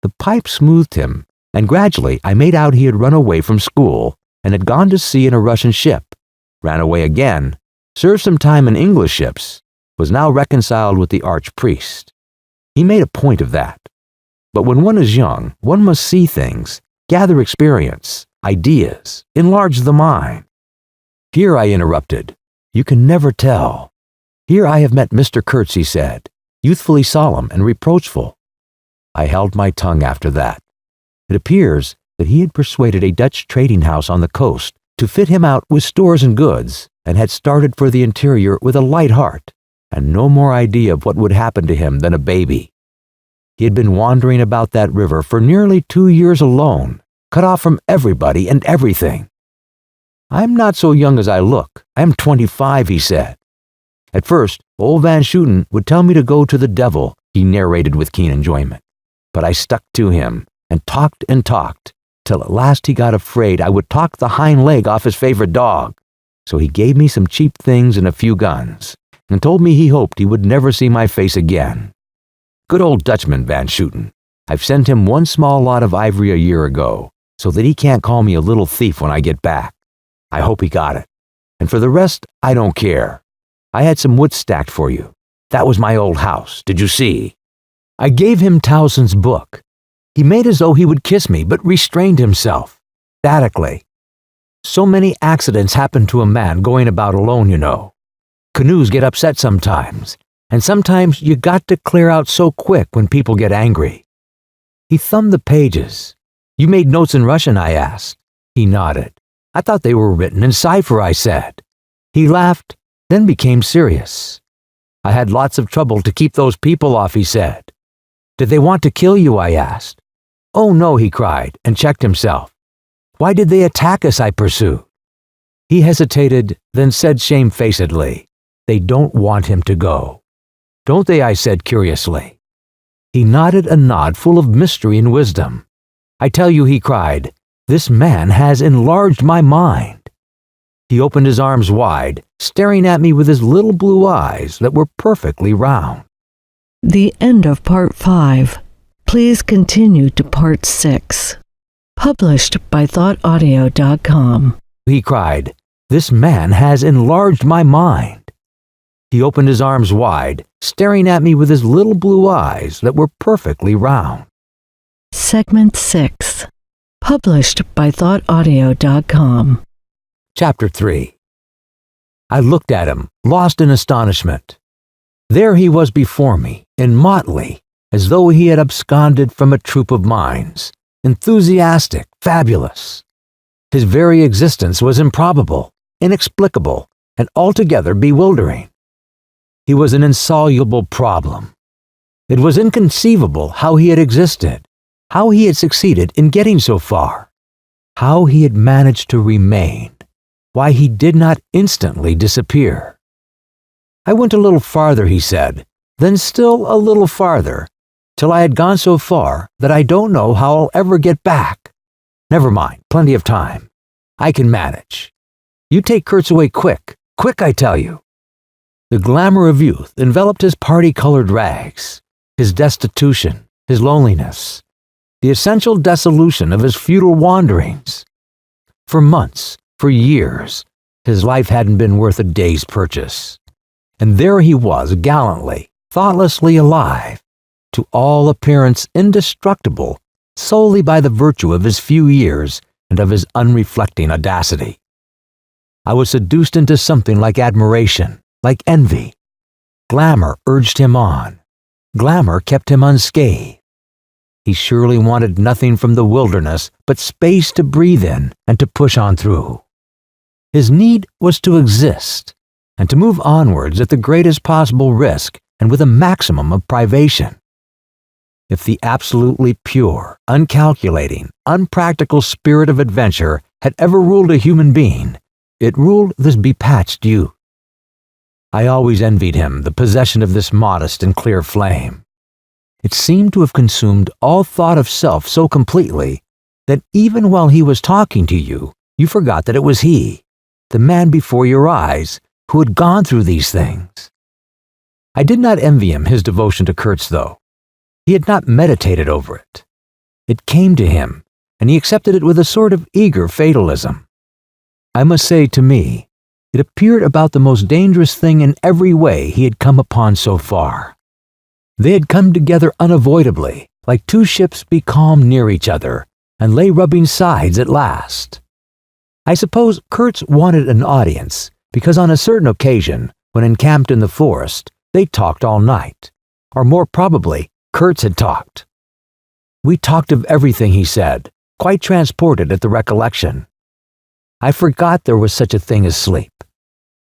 The pipe smoothed him, and gradually I made out he had run away from school and had gone to sea in a Russian ship, ran away again, served some time in English ships, was now reconciled with the archpriest. He made a point of that. But when one is young, one must see things, gather experience, ideas, enlarge the mind. "Here," I interrupted, "you can never tell. Here I have met Mr. Kurtz," he said, youthfully solemn and reproachful. I held my tongue after that. It appears that he had persuaded a Dutch trading house on the coast to fit him out with stores and goods, and had started for the interior with a light heart, and no more idea of what would happen to him than a baby. He had been wandering about that river for nearly 2 years alone, cut off from everybody and everything. "I'm not so young as I look. I am 25, he said. At first, old Van Schooten would tell me to go to the devil, he narrated with keen enjoyment. But I stuck to him, and talked, till at last he got afraid I would talk the hind leg off his favorite dog. So he gave me some cheap things and a few guns, and told me he hoped he would never see my face again. Good old Dutchman, Van Schooten. I've sent him one small lot of ivory a year ago, so that he can't call me a little thief when I get back. I hope he got it. And for the rest, I don't care. I had some wood stacked for you. That was my old house, did you see? I gave him Towson's book. He made as though he would kiss me, but restrained himself, statically. So many accidents happen to a man going about alone, you know. Canoes get upset sometimes, and sometimes you got to clear out so quick when people get angry. He thumbed the pages. "You made notes in Russian?" I asked. He nodded. "I thought they were written in cipher," I said. He laughed, then became serious. "I had lots of trouble to keep those people off," he said. "Did they want to kill you?" I asked. "Oh no," he cried, and checked himself. "Why did they attack us?" I pursued. He hesitated, then said shamefacedly, "They don't want him to go." "Don't they?" I said curiously. He nodded a nod full of mystery and wisdom. "I tell you," he cried, "this man has enlarged my mind." He opened his arms wide, staring at me with his little blue eyes that were perfectly round. The end of Part 5. Please continue to Part 6. Published by thoughtaudio.com. He cried, "This man has enlarged my mind." He opened his arms wide, staring at me with his little blue eyes that were perfectly round. Segment 6. Published by thoughtaudio.com. Chapter 3. I looked at him, lost in astonishment. There he was before me, in motley, as though he had absconded from a troop of mimes, enthusiastic, fabulous. His very existence was improbable, inexplicable, and altogether bewildering. He was an insoluble problem. It was inconceivable how he had existed, how he had succeeded in getting so far, how he had managed to remain, why he did not instantly disappear. I went a little farther, he said, then still a little farther, till I had gone so far that I don't know how I'll ever get back. Never mind, plenty of time. I can manage. You take Kurtz away quick, quick, I tell you. The glamour of youth enveloped his party-colored rags, his destitution, his loneliness, the essential dissolution of his futile wanderings. For months, for years, his life hadn't been worth a day's purchase. And there he was, gallantly, thoughtlessly alive, to all appearance indestructible solely by the virtue of his few years and of his unreflecting audacity. I was seduced into something like admiration, like envy. Glamour urged him on. Glamour kept him unscathed. He surely wanted nothing from the wilderness but space to breathe in and to push on through. His need was to exist, and to move onwards at the greatest possible risk and with a maximum of privation. If the absolutely pure, uncalculating, unpractical spirit of adventure had ever ruled a human being, it ruled this bepatched youth. I always envied him the possession of this modest and clear flame. It seemed to have consumed all thought of self so completely that even while he was talking to you, you forgot that it was he, the man before your eyes, who had gone through these things. I did not envy him his devotion to Kurtz, though. He had not meditated over it. It came to him, and he accepted it with a sort of eager fatalism. I must say, to me, it appeared about the most dangerous thing in every way he had come upon so far. They had come together unavoidably, like two ships becalmed near each other, and lay rubbing sides at last. I suppose Kurtz wanted an audience, because on a certain occasion, when encamped in the forest, they talked all night. Or more probably, Kurtz had talked. We talked of everything, he said, quite transported at the recollection. I forgot there was such a thing as sleep.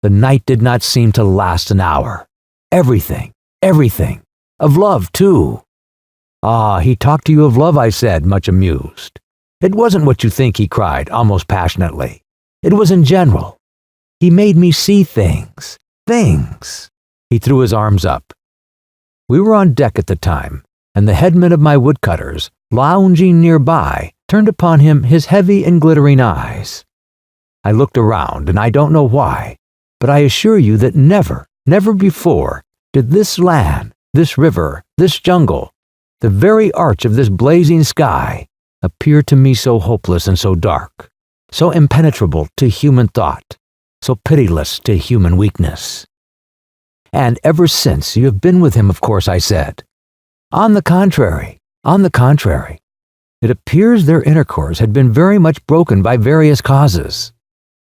The night did not seem to last an hour. Everything, everything. Of love, too. Ah, he talked to you of love, I said, much amused. It wasn't what you think, he cried, almost passionately. It was in general. He made me see things. Things. He threw his arms up. We were on deck at the time, and the headman of my woodcutters, lounging nearby, turned upon him his heavy and glittering eyes. I looked around, and I don't know why, but I assure you that never, never before did this land, this river, this jungle, the very arch of this blazing sky, appear to me so hopeless and so dark, so impenetrable to human thought, so pitiless to human weakness. And ever since you have been with him, of course, I said. On the contrary. It appears their intercourse had been very much broken by various causes.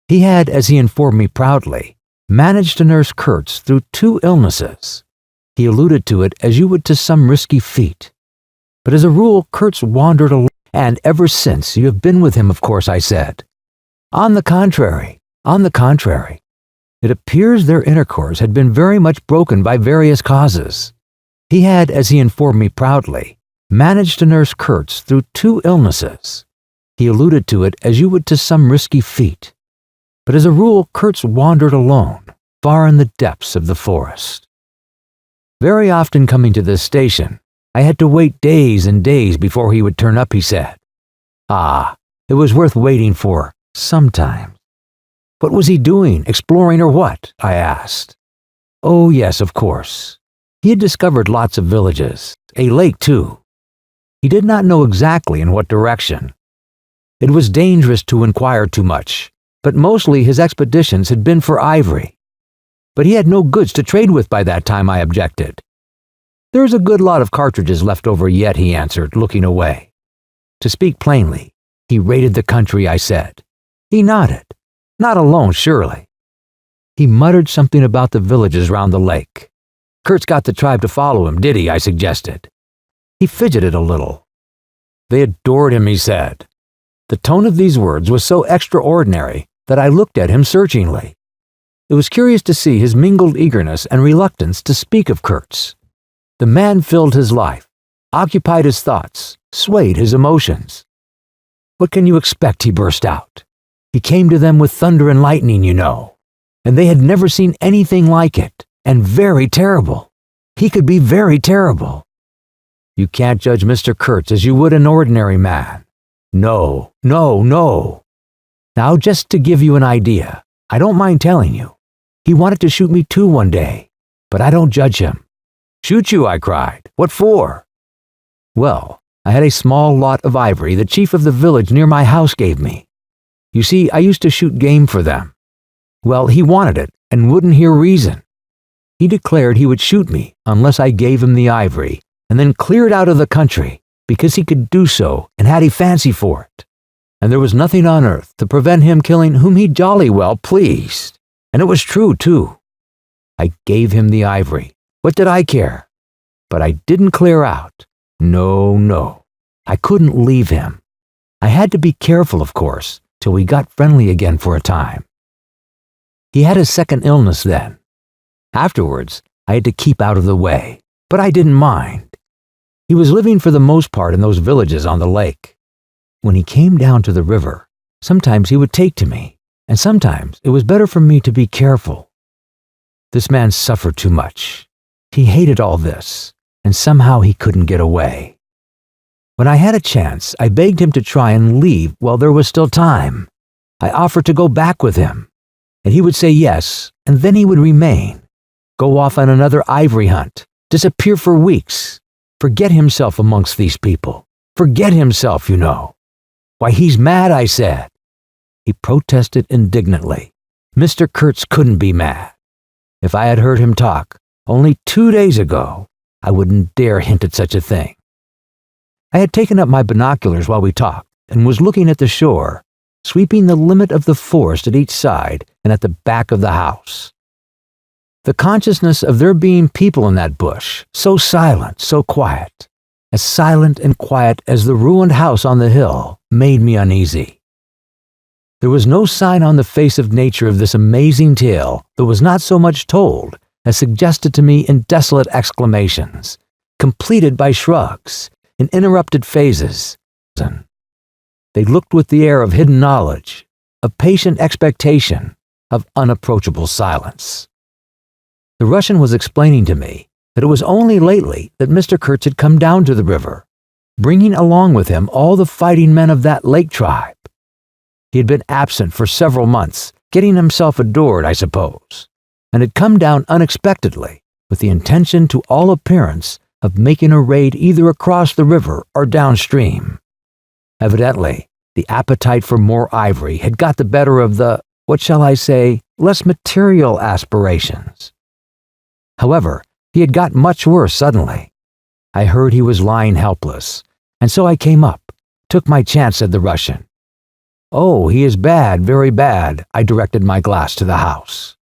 He had, as he informed me proudly, managed to nurse Kurtz through 2 illnesses. He alluded to it as you would to some risky feat. But as a rule, Kurtz wandered alone. And ever since you have been with him, of course, I said. On the contrary. It appears their intercourse had been very much broken by various causes. He had, as he informed me proudly, managed to nurse Kurtz through 2 illnesses. He alluded to it as you would to some risky feat. But as a rule, Kurtz wandered alone, far in the depths of the forest. Very often coming to this station, I had to wait days and days before he would turn up, he said. Ah, it was worth waiting for, sometimes. What was he doing, exploring or what? I asked. Oh, yes, of course. He had discovered lots of villages, a lake too. He did not know exactly in what direction. It was dangerous to inquire too much, but mostly his expeditions had been for ivory. But he had no goods to trade with by that time, I objected. There's a good lot of cartridges left over yet, he answered, looking away. To speak plainly, he raided the country, I said. He nodded. Not alone, surely. He muttered something about the villages round the lake. Kurtz got the tribe to follow him, did he? I suggested. He fidgeted a little. They adored him, he said. The tone of these words was so extraordinary that I looked at him searchingly. It was curious to see his mingled eagerness and reluctance to speak of Kurtz. The man filled his life, occupied his thoughts, swayed his emotions. What can you expect, he burst out. He came to them with thunder and lightning, you know, and they had never seen anything like it, and very terrible. He could be very terrible. You can't judge Mr. Kurtz as you would an ordinary man. No, no, no. Now, just to give you an idea, I don't mind telling you. He wanted to shoot me too one day, but I don't judge him. Shoot you, I cried. What for? Well, I had a small lot of ivory the chief of the village near my house gave me. You see, I used to shoot game for them. Well, he wanted it and wouldn't hear reason. He declared he would shoot me unless I gave him the ivory and then cleared out of the country because he could do so and had a fancy for it. And there was nothing on earth to prevent him killing whom he jolly well pleased. And it was true, too. I gave him the ivory. What did I care? But I didn't clear out. No, no. I couldn't leave him. I had to be careful, of course, till we got friendly again for a time. He had a second illness then. Afterwards, I had to keep out of the way, but I didn't mind. He was living for the most part in those villages on the lake. When he came down to the river, sometimes he would take to me, and sometimes it was better for me to be careful. This man suffered too much. He hated all this, and somehow he couldn't get away. When I had a chance, I begged him to try and leave while there was still time. I offered to go back with him, and he would say yes, and then he would remain, go off on another ivory hunt, disappear for weeks, forget himself amongst these people, forget himself, you know. Why, he's mad, I said. He protested indignantly. Mr. Kurtz couldn't be mad. If I had heard him talk only 2 days ago, I wouldn't dare hint at such a thing. I had taken up my binoculars while we talked and was looking at the shore, sweeping the limit of the forest at each side and at the back of the house. The consciousness of there being people in that bush, so silent, so quiet, as silent and quiet as the ruined house on the hill, made me uneasy. There was no sign on the face of nature of this amazing tale that was not so much told as suggested to me in desolate exclamations, completed by shrugs, in interrupted phases. They looked with the air of hidden knowledge, of patient expectation, of unapproachable silence. The Russian was explaining to me that it was only lately that Mr. Kurtz had come down to the river, bringing along with him all the fighting men of that lake tribe. He had been absent for several months, getting himself adored, I suppose, and had come down unexpectedly with the intention to all appearance of making a raid either across the river or downstream. Evidently, the appetite for more ivory had got the better of the, what shall I say, less material aspirations. However, he had got much worse suddenly. I heard he was lying helpless, and so I came up, took my chance, said the Russian. Oh, he is bad, very bad, I directed my glass to the house.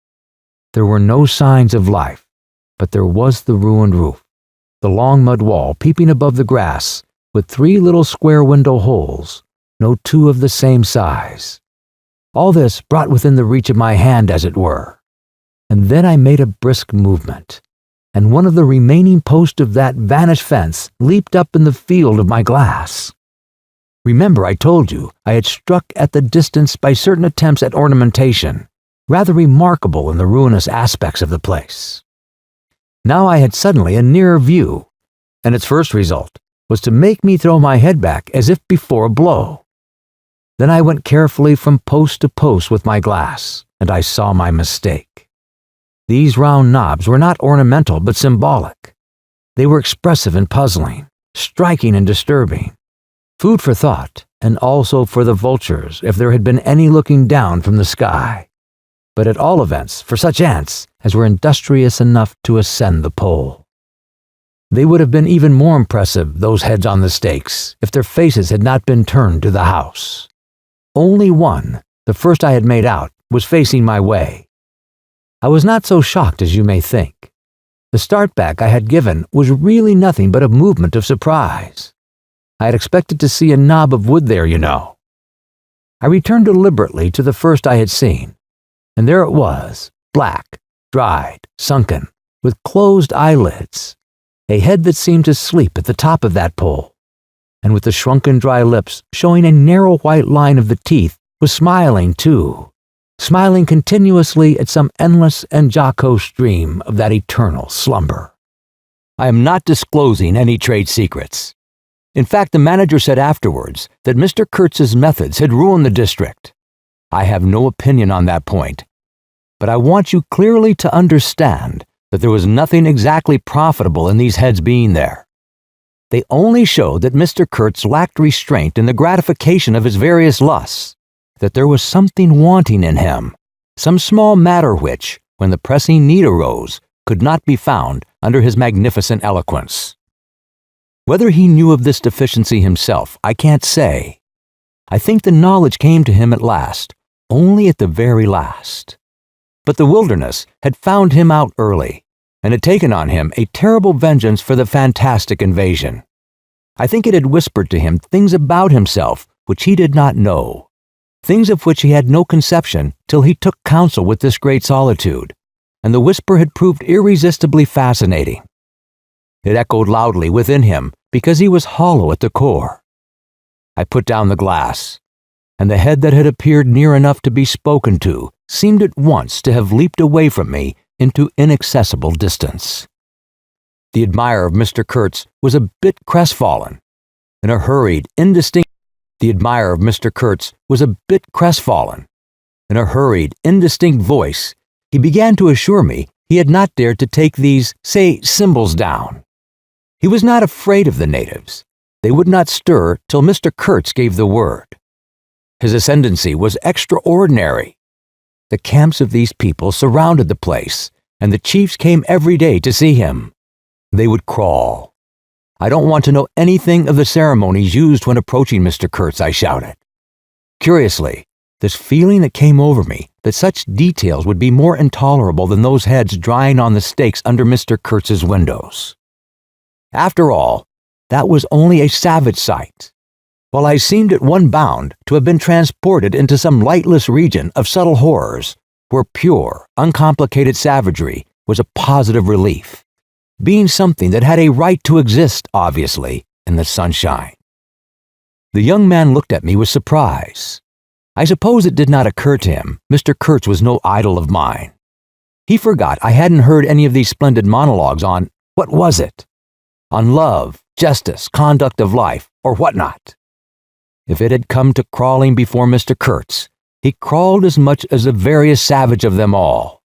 There were no signs of life, but there was the ruined roof, the long mud wall peeping above the grass, with 3 little square window holes, no 2 of the same size. All this brought within the reach of my hand, as it were. And then I made a brisk movement, and one of the remaining posts of that vanished fence leaped up in the field of my glass. Remember, I told you I had struck at the distance by certain attempts at ornamentation, rather remarkable in the ruinous aspects of the place. Now I had suddenly a nearer view, and its first result was to make me throw my head back as if before a blow. Then I went carefully from post to post with my glass, and I saw my mistake. These round knobs were not ornamental but symbolic. They were expressive and puzzling, striking and disturbing. Food for thought, and also for the vultures if there had been any looking down from the sky. But at all events, for such ants as were industrious enough to ascend the pole. They would have been even more impressive, those heads on the stakes, if their faces had not been turned to the house. Only one, the first I had made out, was facing my way. I was not so shocked as you may think. The start back I had given was really nothing but a movement of surprise. I had expected to see a knob of wood there, you know. I returned deliberately to the first I had seen, and there it was, black, dried, sunken, with closed eyelids, a head that seemed to sleep at the top of that pole, and with the shrunken dry lips showing a narrow white line of the teeth, was smiling too, smiling continuously at some endless and jocose dream of that eternal slumber. I am not disclosing any trade secrets. In fact, the manager said afterwards that Mr. Kurtz's methods had ruined the district. I have no opinion on that point, but I want you clearly to understand that there was nothing exactly profitable in these heads being there. They only showed that Mr. Kurtz lacked restraint in the gratification of his various lusts, that there was something wanting in him, some small matter which, when the pressing need arose, could not be found under his magnificent eloquence. Whether he knew of this deficiency himself, I can't say. I think the knowledge came to him at last, only at the very last. But the wilderness had found him out early, and had taken on him a terrible vengeance for the fantastic invasion. I think it had whispered to him things about himself which he did not know, things of which he had no conception till he took counsel with this great solitude, and the whisper had proved irresistibly fascinating. It echoed loudly within him because he was hollow at the core. I put down the glass, and the head that had appeared near enough to be spoken to seemed at once to have leaped away from me into inaccessible distance. The admirer of Mr. Kurtz was a bit crestfallen. In a hurried, indistinct voice, he began to assure me he had not dared to take these, say, symbols down. He was not afraid of the natives. They would not stir till Mr. Kurtz gave the word. His ascendancy was extraordinary. The camps of these people surrounded the place, and the chiefs came every day to see him. They would crawl. I don't want to know anything of the ceremonies used when approaching Mr. Kurtz, I shouted. Curiously, this feeling that came over me that such details would be more intolerable than those heads drying on the stakes under Mr. Kurtz's windows. After all, that was only a savage sight, while I seemed at one bound to have been transported into some lightless region of subtle horrors, where pure, uncomplicated savagery was a positive relief, being something that had a right to exist, obviously, in the sunshine. The young man looked at me with surprise. I suppose it did not occur to him Mr. Kurtz was no idol of mine. He forgot I hadn't heard any of these splendid monologues on, what was it? On love, justice, conduct of life, or whatnot. If it had come to crawling before Mr. Kurtz, he crawled as much as the veriest savage of them all.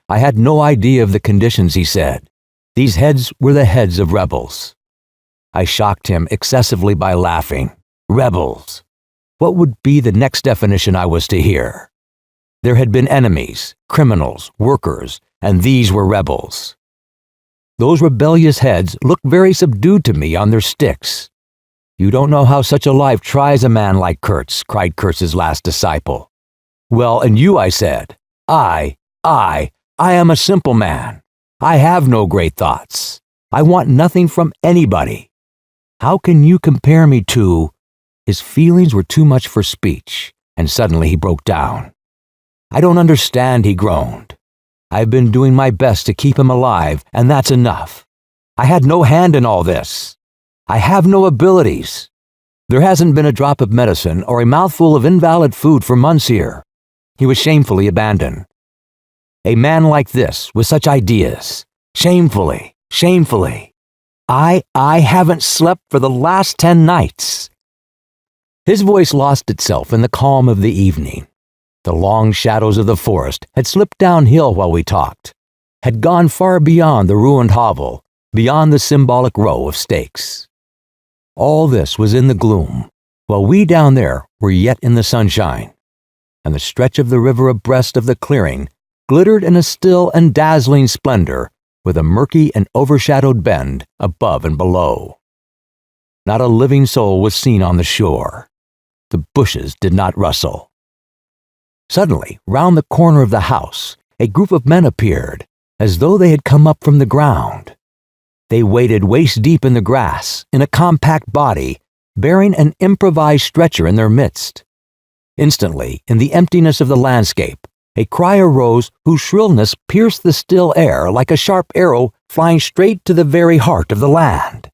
I had no idea of the conditions, he said. These heads were the heads of rebels. I shocked him excessively by laughing. Rebels. What would be the next definition I was to hear? There had been enemies, criminals, workers, and these were rebels. Those rebellious heads looked very subdued to me on their sticks. You don't know how such a life tries a man like Kurtz, cried Kurtz's last disciple. Well, and you, I said. I am a simple man. I have no great thoughts. I want nothing from anybody. How can you compare me to... His feelings were too much for speech, and suddenly he broke down. I don't understand, he groaned. I've been doing my best to keep him alive, and that's enough. I had no hand in all this. I have no abilities. There hasn't been a drop of medicine or a mouthful of invalid food for months here. He was shamefully abandoned. A man like this, with such ideas. Shamefully. I haven't slept for the last 10 nights. His voice lost itself in the calm of the evening. The long shadows of the forest had slipped downhill while we talked, had gone far beyond the ruined hovel, beyond the symbolic row of stakes. All this was in the gloom, while we down there were yet in the sunshine, and the stretch of the river abreast of the clearing glittered in a still and dazzling splendor, with a murky and overshadowed bend above and below. Not a living soul was seen on the shore. The bushes did not rustle. Suddenly, round the corner of the house, a group of men appeared, as though they had come up from the ground. They waded waist-deep in the grass, in a compact body, bearing an improvised stretcher in their midst. Instantly, in the emptiness of the landscape, a cry arose whose shrillness pierced the still air like a sharp arrow flying straight to the very heart of the land.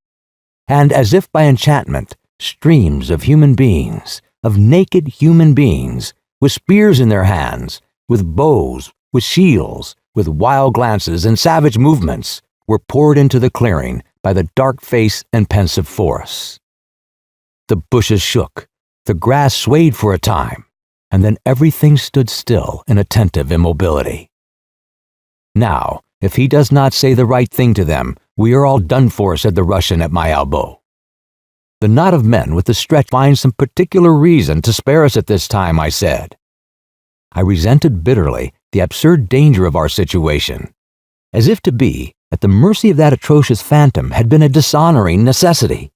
And as if by enchantment, streams of human beings, of naked human beings, with spears in their hands, with bows, with shields, with wild glances and savage movements, were poured into the clearing by the dark face and pensive forests. The bushes shook, the grass swayed for a time, and then everything stood still in attentive immobility. "Now, if he does not say the right thing to them, we are all done for," said the Russian at my elbow. "The knot of men with the stretch finds some particular reason to spare us at this time," I said. I resented bitterly the absurd danger of our situation. As if to be at the mercy of that atrocious phantom had been a dishonoring necessity.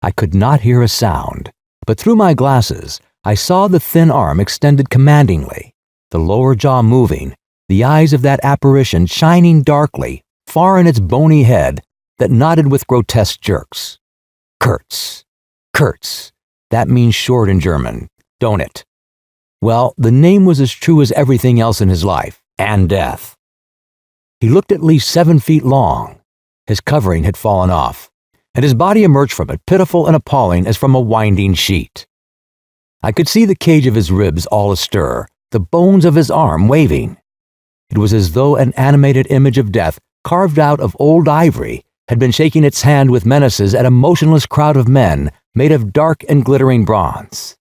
I could not hear a sound, but through my glasses I saw the thin arm extended commandingly, the lower jaw moving, the eyes of that apparition shining darkly, far in its bony head that nodded with grotesque jerks. Kurtz. Kurtz. That means short in German, don't it? Well, the name was as true as everything else in his life, and death. He looked at least 7 feet long. His covering had fallen off, and his body emerged from it pitiful and appalling as from a winding sheet. I could see the cage of his ribs all astir, the bones of his arm waving. It was as though an animated image of death, carved out of old ivory, had been shaking its hand with menaces at a motionless crowd of men made of dark and glittering bronze.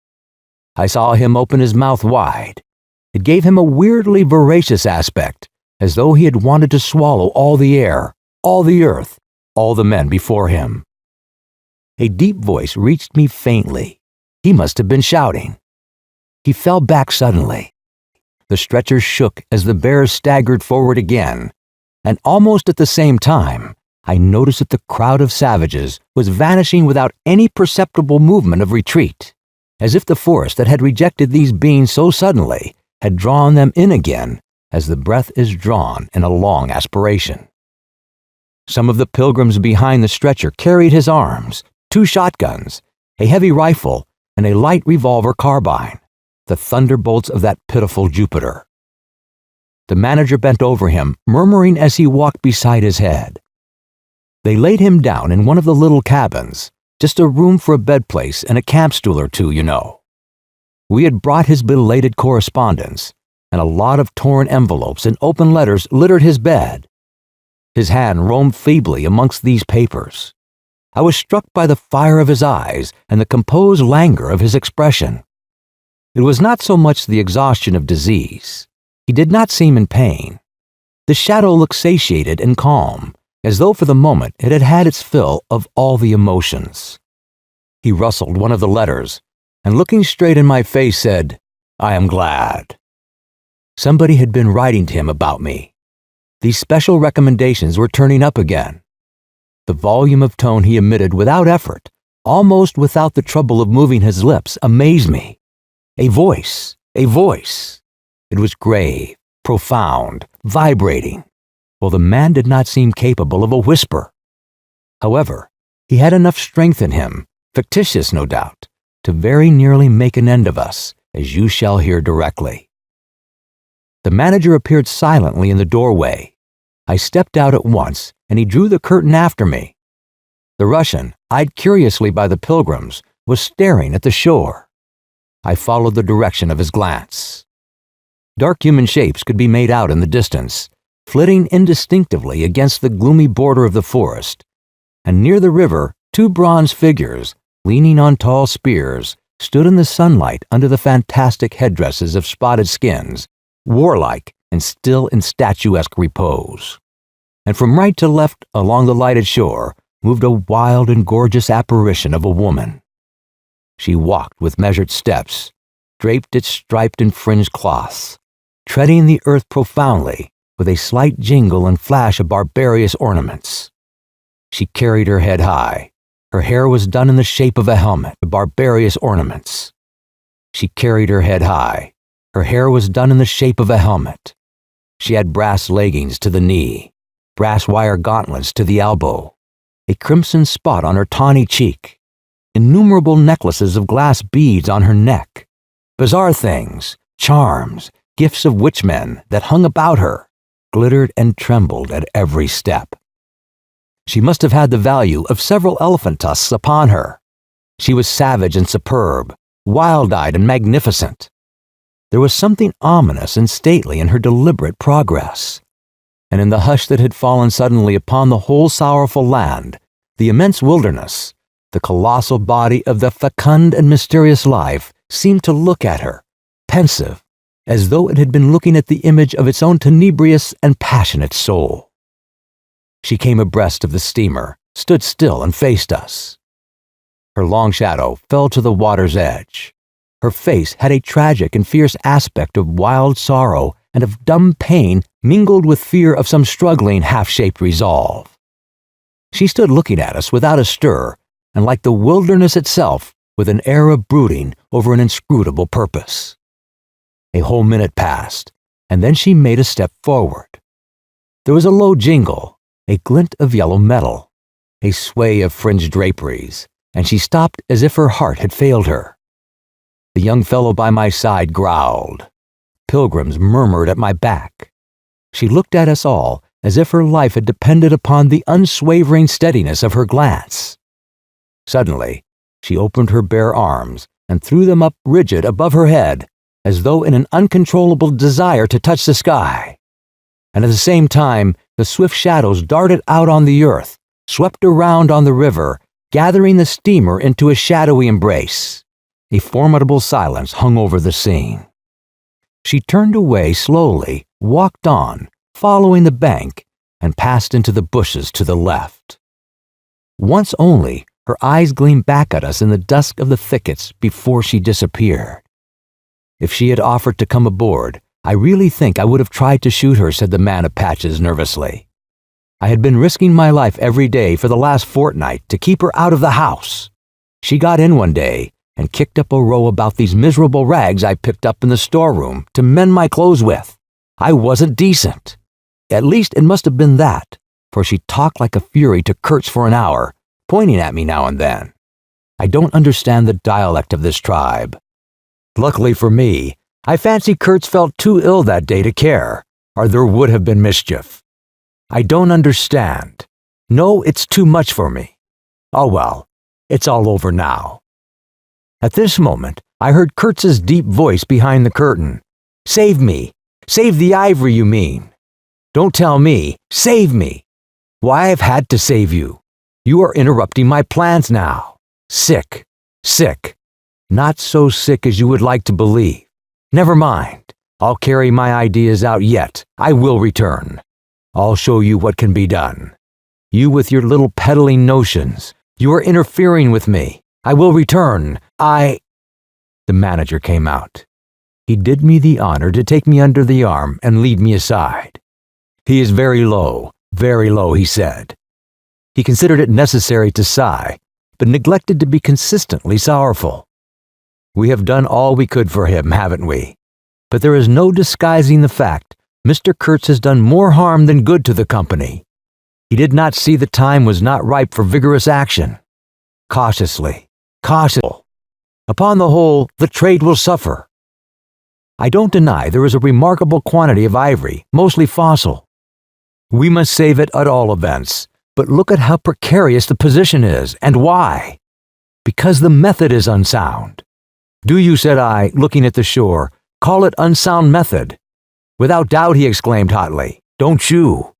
I saw him open his mouth wide. It gave him a weirdly voracious aspect, as though he had wanted to swallow all the air, all the earth, all the men before him. A deep voice reached me faintly. He must have been shouting. He fell back suddenly. The stretcher shook as the bear staggered forward again, and almost at the same time, I noticed that the crowd of savages was vanishing without any perceptible movement of retreat, as if the force that had rejected these beings so suddenly had drawn them in again, as the breath is drawn in a long aspiration. Some of the pilgrims behind the stretcher carried his arms, 2 shotguns, a heavy rifle, and a light revolver carbine, the thunderbolts of that pitiful Jupiter. The manager bent over him, murmuring as he walked beside his head. They laid him down in one of the little cabins, just a room for a bedplace and a camp stool or two, you know. We had brought his belated correspondence, and a lot of torn envelopes and open letters littered his bed. His hand roamed feebly amongst these papers. I was struck by the fire of his eyes and the composed languor of his expression. It was not so much the exhaustion of disease. He did not seem in pain. The shadow looked satiated and calm, as though for the moment it had had its fill of all the emotions. He rustled one of the letters, and looking straight in my face said, "I am glad." Somebody had been writing to him about me. These special recommendations were turning up again. The volume of tone he emitted without effort, almost without the trouble of moving his lips, amazed me. A voice, a voice. It was grave, profound, vibrating, while the man did not seem capable of a whisper. However, he had enough strength in him, fictitious no doubt, to very nearly make an end of us, as you shall hear directly. The manager appeared silently in the doorway. I stepped out at once, and he drew the curtain after me. The Russian, eyed curiously by the pilgrims, was staring at the shore. I followed the direction of his glance. Dark human shapes could be made out in the distance, flitting indistinctively against the gloomy border of the forest, and near the river 2 bronze figures, leaning on tall spears, stood in the sunlight under the fantastic headdresses of spotted skins, warlike and still in statuesque repose. And from right to left along the lighted shore moved a wild and gorgeous apparition of a woman. She walked with measured steps, draped its striped and fringed cloths, treading the earth profoundly with a slight jingle and flash of barbarous ornaments. She carried her head high. Her hair was done in the shape of a helmet with barbarous ornaments. She carried her head high. Her hair was done in the shape of a helmet. She had brass leggings to the knee, brass wire gauntlets to the elbow, a crimson spot on her tawny cheek, innumerable necklaces of glass beads on her neck, bizarre things, charms, gifts of witchmen that hung about her, glittered and trembled at every step. She must have had the value of several elephant tusks upon her. She was savage and superb, wild-eyed and magnificent. There was something ominous and stately in her deliberate progress. And in the hush that had fallen suddenly upon the whole sorrowful land, the immense wilderness, the colossal body of the fecund and mysterious life seemed to look at her, pensive, as though it had been looking at the image of its own tenebrious and passionate soul. She came abreast of the steamer, stood still and faced us. Her long shadow fell to the water's edge. Her face had a tragic and fierce aspect of wild sorrow and of dumb pain mingled with fear of some struggling half-shaped resolve. She stood looking at us without a stir, and like the wilderness itself, with an air of brooding over an inscrutable purpose. A whole minute passed, and then she made a step forward. There was a low jingle, a glint of yellow metal, a sway of fringed draperies, and she stopped as if her heart had failed her. The young fellow by my side growled. Pilgrims murmured at my back. She looked at us all as if her life had depended upon the unswavering steadiness of her glance. Suddenly, she opened her bare arms and threw them up rigid above her head, as though in an uncontrollable desire to touch the sky. And at the same time, the swift shadows darted out on the earth, swept around on the river, gathering the steamer into a shadowy embrace. A formidable silence hung over the scene. She turned away slowly, walked on, following the bank, and passed into the bushes to the left. Once only, her eyes gleamed back at us in the dusk of the thickets before she disappeared. If she had offered to come aboard, I really think I would have tried to shoot her, said the man of patches nervously. I had been risking my life every day for the last fortnight to keep her out of the house. She got in one day and kicked up a row about these miserable rags I picked up in the storeroom to mend my clothes with. I wasn't decent. At least it must have been that, for she talked like a fury to Kurtz for an hour, pointing at me now and then. I don't understand the dialect of this tribe. Luckily for me, I fancy Kurtz felt too ill that day to care, or there would have been mischief. I don't understand. No, it's too much for me. Oh well, it's all over now. At this moment, I heard Kurtz's deep voice behind the curtain. Save me! Save the ivory, you mean? Don't tell me. Save me! Why, I've had to save you. You are interrupting my plans now. Sick. Sick. Not so sick as you would like to believe. Never mind. I'll carry my ideas out yet. I will return. I'll show you what can be done. You with your little peddling notions. You are interfering with me. I will return. The manager came out. He did me the honor to take me under the arm and lead me aside. He is very low, he said. He considered it necessary to sigh, but neglected to be consistently sorrowful. We have done all we could for him, haven't we? But there is no disguising the fact Mr. Kurtz has done more harm than good to the company. He did not see the time was not ripe for vigorous action. Cautiously. Upon the whole, the trade will suffer. I don't deny there is a remarkable quantity of ivory, mostly fossil. We must save it at all events, but look at how precarious the position is, and why. Because the method is unsound. Do you, said I, looking at the shore, call it unsound method? Without doubt, he exclaimed hotly. Don't you?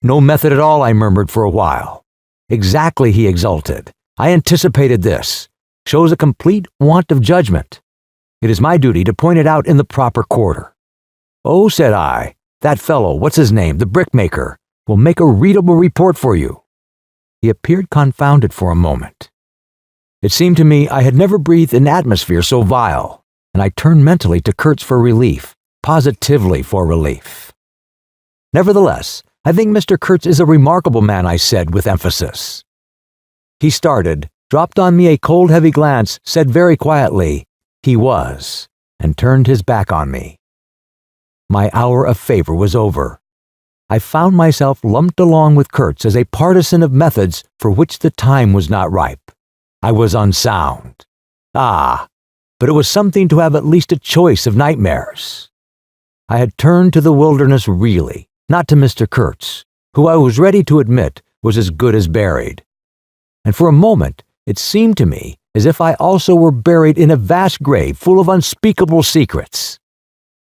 No method at all, I murmured for a while. Exactly, he exulted. I anticipated this. Shows a complete want of judgment. It is my duty to point it out in the proper quarter. Oh, said I, That fellow, what's his name, the brickmaker, will make a readable report for you." He appeared confounded for a moment. It seemed to me I had never breathed an atmosphere so vile, and I turned mentally to Kurtz for relief, positively for relief. "Nevertheless, I think Mr. Kurtz is a remarkable man," I said with emphasis. He started, dropped on me a cold, heavy glance, said very quietly, "He was," and turned his back on me. My hour of favor was over. I found myself lumped along with Kurtz as a partisan of methods for which the time was not ripe. I was unsound. But it was something to have at least a choice of nightmares. I had turned to the wilderness really, not to Mr. Kurtz, who I was ready to admit was as good as buried. And for a moment, it seemed to me as if I also were buried in a vast grave full of unspeakable secrets.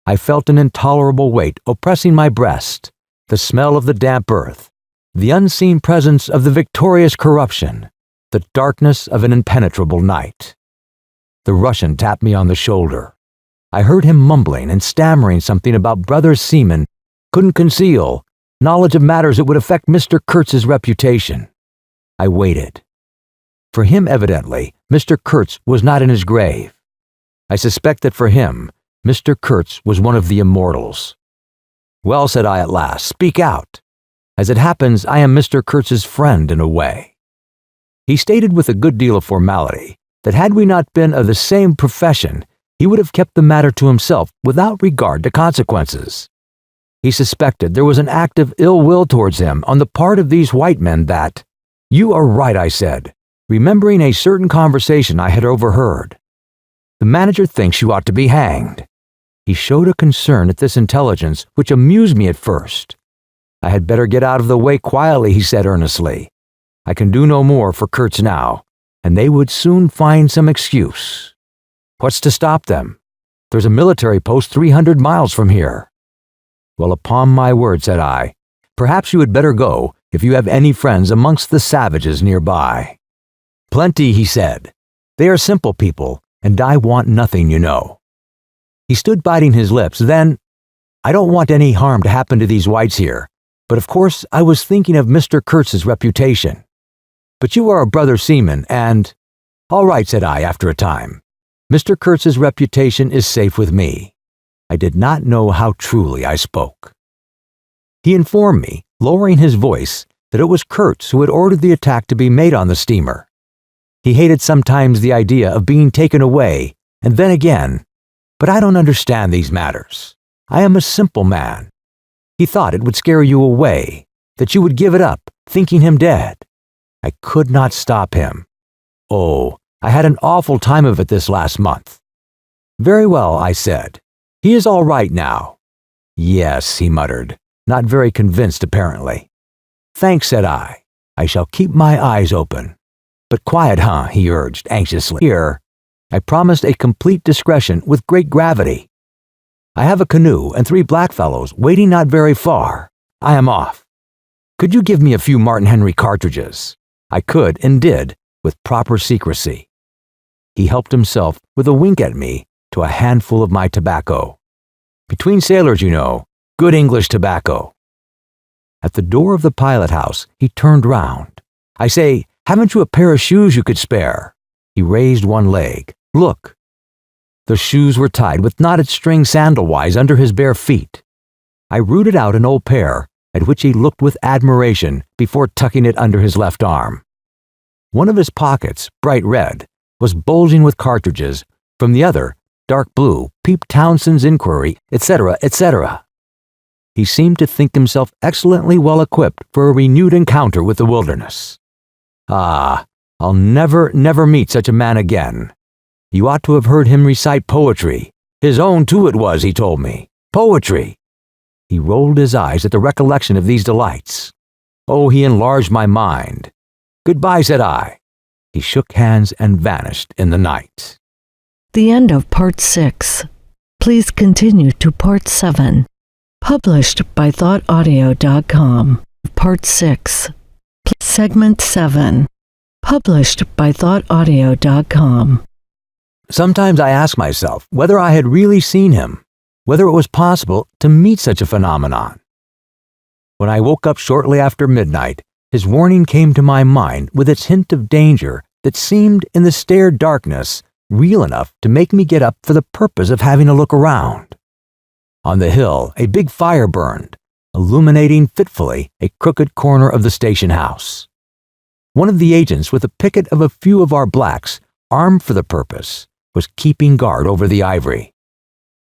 I felt an intolerable weight oppressing my breast, the smell of the damp earth, the unseen presence of the victorious corruption, the darkness of an impenetrable night. The Russian tapped me on the shoulder. I heard him mumbling and stammering something about brothers seamen couldn't conceal knowledge of matters that would affect Mr. Kurtz's reputation. I waited. For him, evidently, Mr. Kurtz was not in his grave. I suspect that for him, Mr. Kurtz was one of the immortals. "Well," said I at last, "speak out. As it happens, I am Mr. Kurtz's friend in a way." He stated with a good deal of formality that had we not been of the same profession, he would have kept the matter to himself without regard to consequences. He suspected there was an act of ill will towards him on the part of these white men that— "You are right," I said, remembering a certain conversation I had overheard. "The manager thinks you ought to be hanged." He showed a concern at this intelligence which amused me at first. "I had better get out of the way quietly," he said earnestly. "I can do no more for Kurtz now, and they would soon find some excuse. What's to stop them? There's a military post 300 miles from here." "Well, upon my word," said I, "perhaps you had better go if you have any friends amongst the savages nearby." "Plenty," he said. "They are simple people, and I want nothing, you know." He stood biting his lips, then— "I don't want any harm to happen to these whites here, but of course I was thinking of Mr. Kurtz's reputation. But you are a brother seaman, and—" "All right," said I after a time. "Mr. Kurtz's reputation is safe with me." I did not know how truly I spoke. He informed me, lowering his voice, that it was Kurtz who had ordered the attack to be made on the steamer. He hated sometimes the idea of being taken away, and then again— "But I don't understand these matters. I am a simple man. He thought it would scare you away, that you would give it up, thinking him dead." I could not stop him. Oh, I had an awful time of it this last month. "Very well," I said. "He is all right now." "Yes," he muttered, not very convinced apparently. "Thanks," said I. "I shall keep my eyes open." "But quiet, huh?" he urged anxiously. "Here." I promised a complete discretion with great gravity. "I have a canoe and 3 blackfellows waiting not very far. I am off. Could you give me a few Martin Henry cartridges?" I could and did, with proper secrecy. He helped himself, with a wink at me, to a handful of my tobacco. Between sailors, you know, good English tobacco. At the door of the pilot house, he turned round. "I say, haven't you a pair of shoes you could spare?" He raised one leg. "Look." The shoes were tied with knotted string sandal-wise under his bare feet. I rooted out an old pair, at which he looked with admiration before tucking it under his left arm. One of his pockets, bright red, was bulging with cartridges. From the other, dark blue, peeped Townsend's inquiry, etc., etc. He seemed to think himself excellently well equipped for a renewed encounter with the wilderness. I'll never meet such a man again. You ought to have heard him recite poetry. His own, too, it was, he told me. Poetry! He rolled his eyes at the recollection of these delights. Oh, he enlarged my mind. "Goodbye," said I. He shook hands and vanished in the night. The end of Part 6. Please continue to Part 7. Published by thoughtaudio.com. Part 6. Segment 7. Published by thoughtaudio.com. Sometimes I ask myself whether I had really seen him. whether it was possible to meet such a phenomenon. When I woke up shortly after midnight, his warning came to my mind with its hint of danger that seemed, in the stare darkness, real enough to make me get up for the purpose of having a look around. On the hill, a big fire burned, illuminating fitfully a crooked corner of the station house. One of the agents, with a picket of a few of our blacks, armed for the purpose, was keeping guard over the ivory.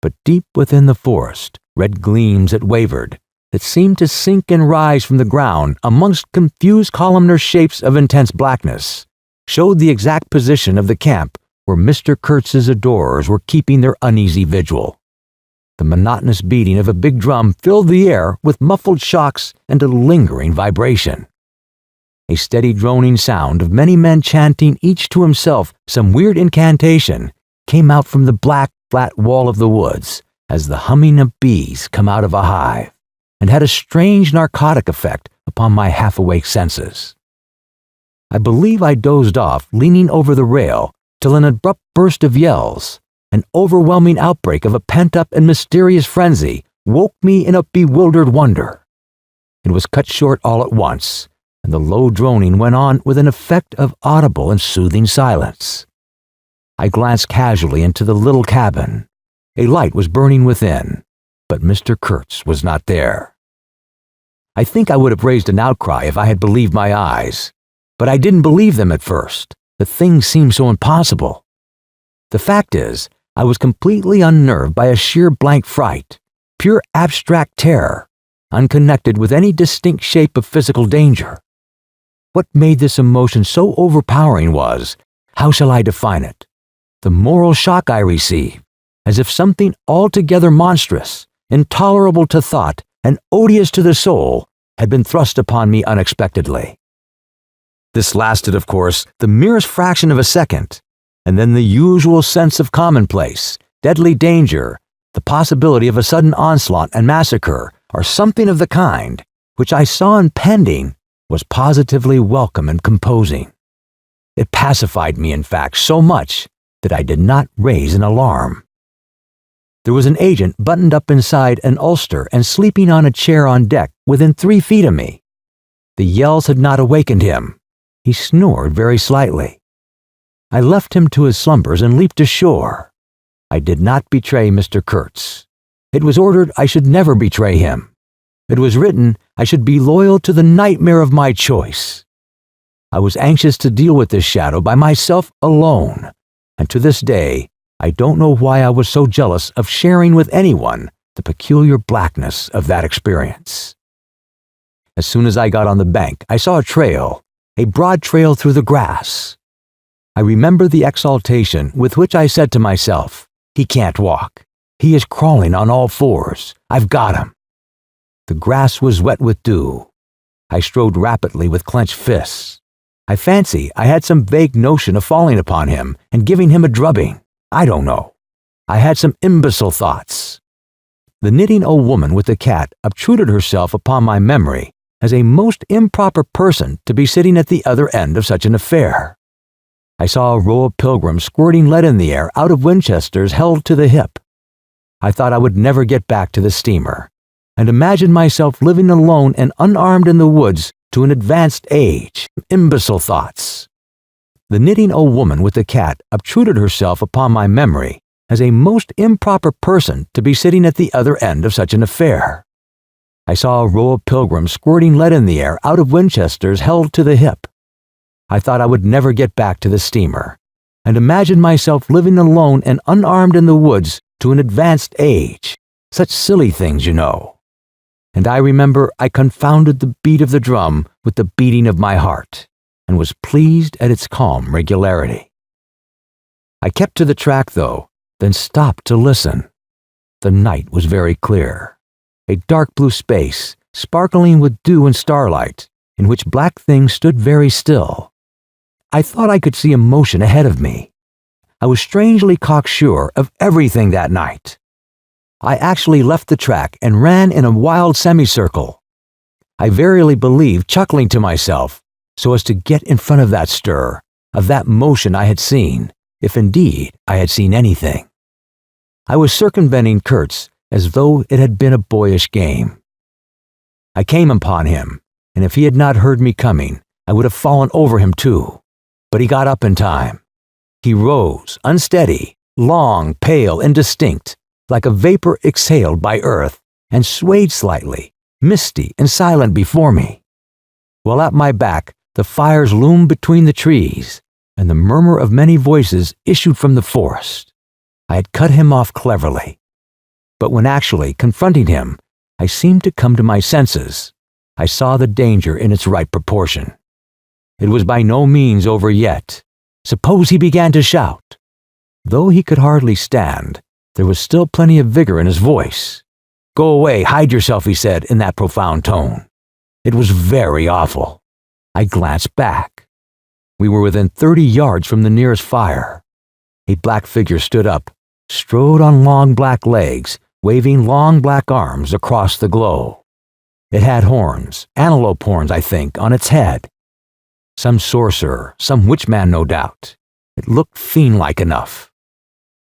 But deep within the forest, red gleams that wavered, that seemed to sink and rise from the ground amongst confused columnar shapes of intense blackness, showed the exact position of the camp where Mr. Kurtz's adorers were keeping their uneasy vigil. The monotonous beating of a big drum filled the air with muffled shocks and a lingering vibration. A steady droning sound of many men chanting each to himself some weird incantation came out from the black, flat wall of the woods as the humming of bees come out of a hive, and had a strange narcotic effect upon my half-awake senses. I believe I dozed off, leaning over the rail, till an abrupt burst of yells, an overwhelming outbreak of a pent-up and mysterious frenzy, woke me in a bewildered wonder. It was cut short all at once, and the low droning went on with an effect of audible and soothing silence. I glanced casually into the little cabin. A light was burning within, but Mr. Kurtz was not there. I think I would have raised an outcry if I had believed my eyes, but I didn't believe them at first. The thing seemed so impossible. The fact is, I was completely unnerved by a sheer blank fright, pure abstract terror, unconnected with any distinct shape of physical danger. What made this emotion so overpowering was, how shall I define it? The moral shock I received, as if something altogether monstrous, intolerable to thought, and odious to the soul, had been thrust upon me unexpectedly. This lasted, of course, the merest fraction of a second, and then the usual sense of commonplace, deadly danger, the possibility of a sudden onslaught and massacre, or something of the kind, which I saw impending, was positively welcome and composing. It pacified me, in fact, so much that I did not raise an alarm. There was an agent buttoned up inside an ulster and sleeping on a chair on deck within 3 feet of me. The yells had not awakened him. He snored very slightly. I left him to his slumbers and leaped ashore. I did not betray Mr. Kurtz. It was ordered I should never betray him. It was written I should be loyal to the nightmare of my choice. I was anxious to deal with this shadow by myself alone, and to this day, I don't know why I was so jealous of sharing with anyone the peculiar blackness of that experience. As soon as I got on the bank, I saw a broad trail through the grass. I remember the exultation with which I said to myself, "He can't walk. He is crawling on all fours. I've got him." The grass was wet with dew. I strode rapidly with clenched fists. I fancy I had some vague notion of falling upon him and giving him a drubbing. I don't know. I had some imbecile thoughts. The knitting old woman with the cat obtruded herself upon my memory as a most improper person to be sitting at the other end of such an affair. I saw a row of pilgrims squirting lead in the air out of Winchesters held to the hip. I thought I would never get back to the steamer, and imagined myself living alone and unarmed in the woods to an advanced age. Imbecile thoughts. The knitting old woman with the cat obtruded herself upon my memory as a most improper person to be sitting at the other end of such an affair. I saw a row of pilgrims squirting lead in the air out of Winchesters held to the hip. I thought I would never get back to the steamer, and imagined myself living alone and unarmed in the woods to an advanced age. Such silly things, you know. And I remember I confounded the beat of the drum with the beating of my heart, and was pleased at its calm regularity. I kept to the track, though, then stopped to listen. The night was very clear. A dark blue space, sparkling with dew and starlight, in which black things stood very still. I thought I could see a motion ahead of me. I was strangely cocksure of everything that night. I actually left the track and ran in a wild semicircle. I verily believe chuckling to myself, so as to get in front of that stir, of that motion I had seen, if indeed I had seen anything. I was circumventing Kurtz as though it had been a boyish game. I came upon him, and if he had not heard me coming, I would have fallen over him too. But he got up in time. He rose, unsteady, long, pale, indistinct, like a vapor exhaled by earth, and swayed slightly, misty and silent before me. While at my back, the fires loomed between the trees, and the murmur of many voices issued from the forest. I had cut him off cleverly. But when actually confronting him, I seemed to come to my senses. I saw the danger in its right proportion. It was by no means over yet. Suppose he began to shout. Though he could hardly stand, there was still plenty of vigor in his voice. "Go away, hide yourself," he said in that profound tone. It was very awful. I glanced back. We were within 30 yards from the nearest fire. A black figure stood up, strode on long black legs, waving long black arms across the glow. It had horns, antelope horns, I think, on its head. Some sorcerer, some witchman, no doubt. It looked fiend-like enough.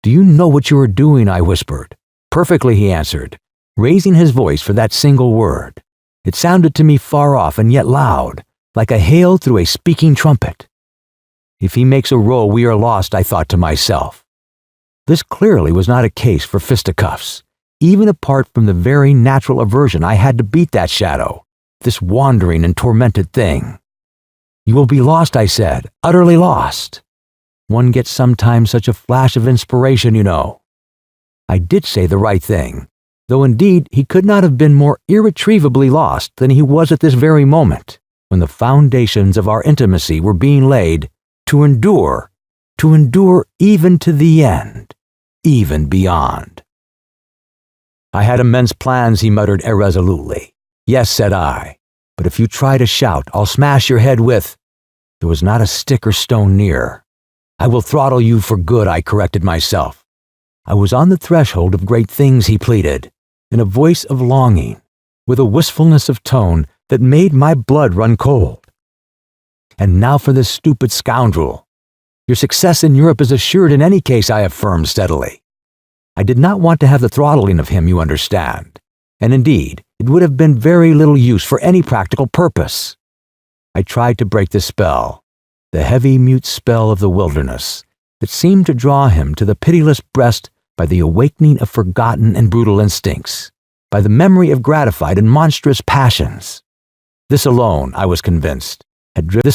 "Do you know what you are doing?" I whispered. "Perfectly," he answered, raising his voice for that single word. It sounded to me far off and yet loud, like a hail through a speaking trumpet. If he makes a row, we are lost, I thought to myself. This clearly was not a case for fisticuffs, even apart from the very natural aversion I had to beat that shadow, this wandering and tormented thing. "You will be lost," I said, "utterly lost. One gets sometimes such a flash of inspiration, you know." I did say the right thing, though indeed he could not have been more irretrievably lost than he was at this very moment, when the foundations of our intimacy were being laid, to endure even to the end, even beyond. "I had immense plans," he muttered irresolutely. "Yes," said I, "but if you try to shout, I'll smash your head with—" There was not a stick or stone near. "I will throttle you for good," I corrected myself. I was on the threshold of great things, he pleaded, in a voice of longing, with a wistfulness of tone that made my blood run cold. "And now for this stupid scoundrel. Your success in Europe is assured in any case," I affirmed steadily. I did not want to have the throttling of him, you understand, and indeed, it would have been very little use for any practical purpose. I tried to break the spell, the heavy, mute spell of the wilderness, that seemed to draw him to the pitiless breast by the awakening of forgotten and brutal instincts, by the memory of gratified and monstrous passions. This alone, I was convinced, had driven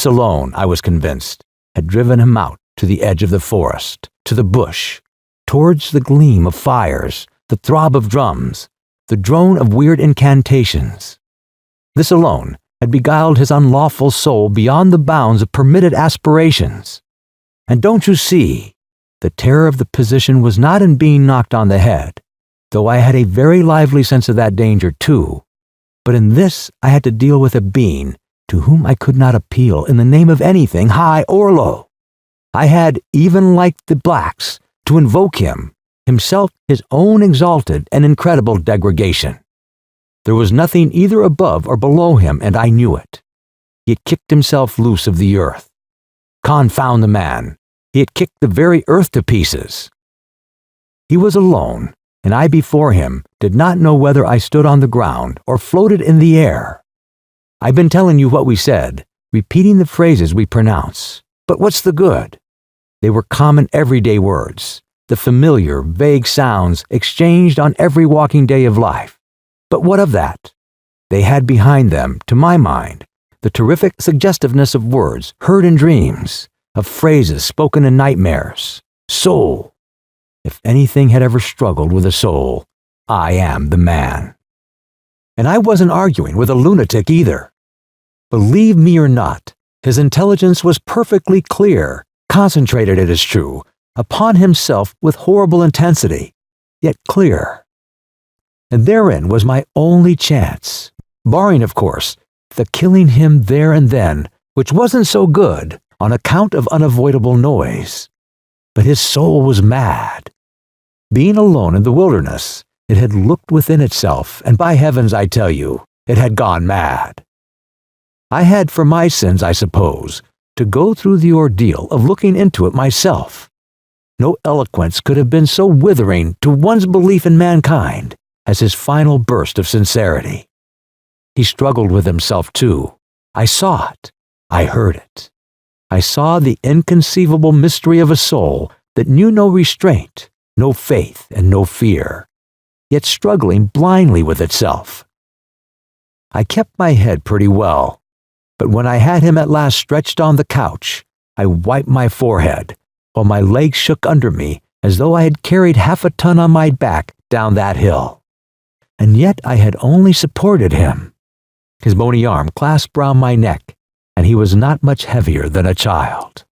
him out to the edge of the forest, to the bush, towards the gleam of fires, the throb of drums, the drone of weird incantations. This alone had beguiled his unlawful soul beyond the bounds of permitted aspirations. And don't you see, the terror of the position was not in being knocked on the head, though I had a very lively sense of that danger too, but in this I had to deal with a being to whom I could not appeal in the name of anything high or low. I had, even like the blacks, to invoke him, himself his own exalted and incredible degradation. There was nothing either above or below him, and I knew it. He had kicked himself loose of the earth. Confound the man! He had kicked the very earth to pieces. He was alone, and I before him did not know whether I stood on the ground or floated in the air. I've been telling you what we said, repeating the phrases we pronounce. But what's the good? They were common everyday words, the familiar, vague sounds exchanged on every walking day of life. But what of that? They had behind them, to my mind, the terrific suggestiveness of words heard in dreams, of phrases spoken in nightmares. Soul. If anything had ever struggled with a soul, I am the man. And I wasn't arguing with a lunatic either. Believe me or not, his intelligence was perfectly clear, concentrated, it is true, upon himself with horrible intensity, yet clear. And therein was my only chance, barring, of course, the killing him there and then, which wasn't so good on account of unavoidable noise. But his soul was mad. Being alone in the wilderness, it had looked within itself, and by heavens, I tell you, it had gone mad. I had, for my sins, I suppose, to go through the ordeal of looking into it myself. No eloquence could have been so withering to one's belief in mankind, as his final burst of sincerity. He struggled with himself too. I saw it. I heard it. I saw the inconceivable mystery of a soul that knew no restraint, no faith, and no fear, yet struggling blindly with itself. I kept my head pretty well, but when I had him at last stretched on the couch, I wiped my forehead, while my legs shook under me as though I had carried half a ton on my back down that hill. And yet I had only supported him. His bony arm clasped round my neck, and he was not much heavier than a child.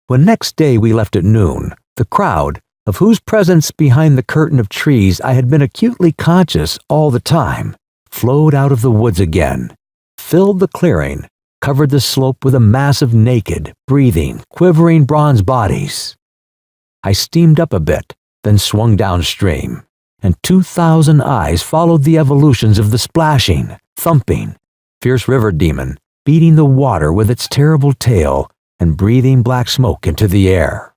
When next day we left at noon, the crowd, of whose presence behind the curtain of trees I had been acutely conscious all the time, flowed out of the woods again, filled the clearing, covered the slope with a mass of naked, breathing, quivering bronze bodies. I steamed up a bit, then swung downstream, and 2,000 eyes followed the evolutions of the splashing, thumping, fierce river demon, beating the water with its terrible tail and breathing black smoke into the air.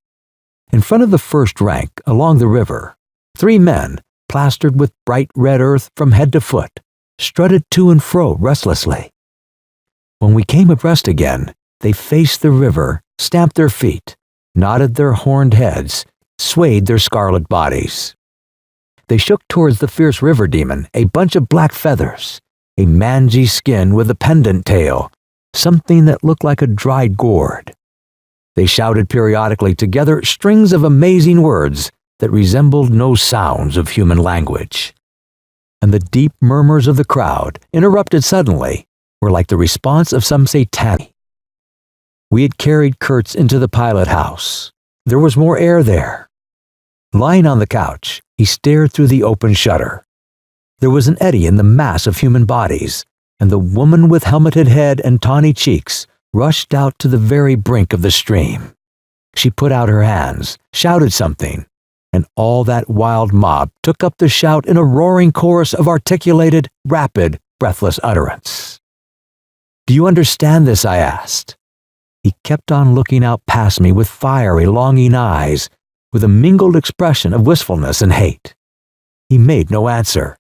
In front of the first rank, along the river, 3 men, plastered with bright red earth from head to foot, strutted to and fro restlessly. When we came abreast again, they faced the river, stamped their feet, nodded their horned heads, swayed their scarlet bodies. They shook towards the fierce river demon a bunch of black feathers, a mangy skin with a pendant tail, something that looked like a dried gourd. They shouted periodically together strings of amazing words that resembled no sounds of human language. And the deep murmurs of the crowd, interrupted suddenly, were like the response of some satanic. We had carried Kurtz into the pilot house. There was more air there. Lying on the couch, he stared through the open shutter. There was an eddy in the mass of human bodies, and the woman with helmeted head and tawny cheeks rushed out to the very brink of the stream. She put out her hands, shouted something, and all that wild mob took up the shout in a roaring chorus of articulated, rapid, breathless utterance. "Do you understand this?" I asked. He kept on looking out past me with fiery, longing eyes, with a mingled expression of wistfulness and hate. He made no answer,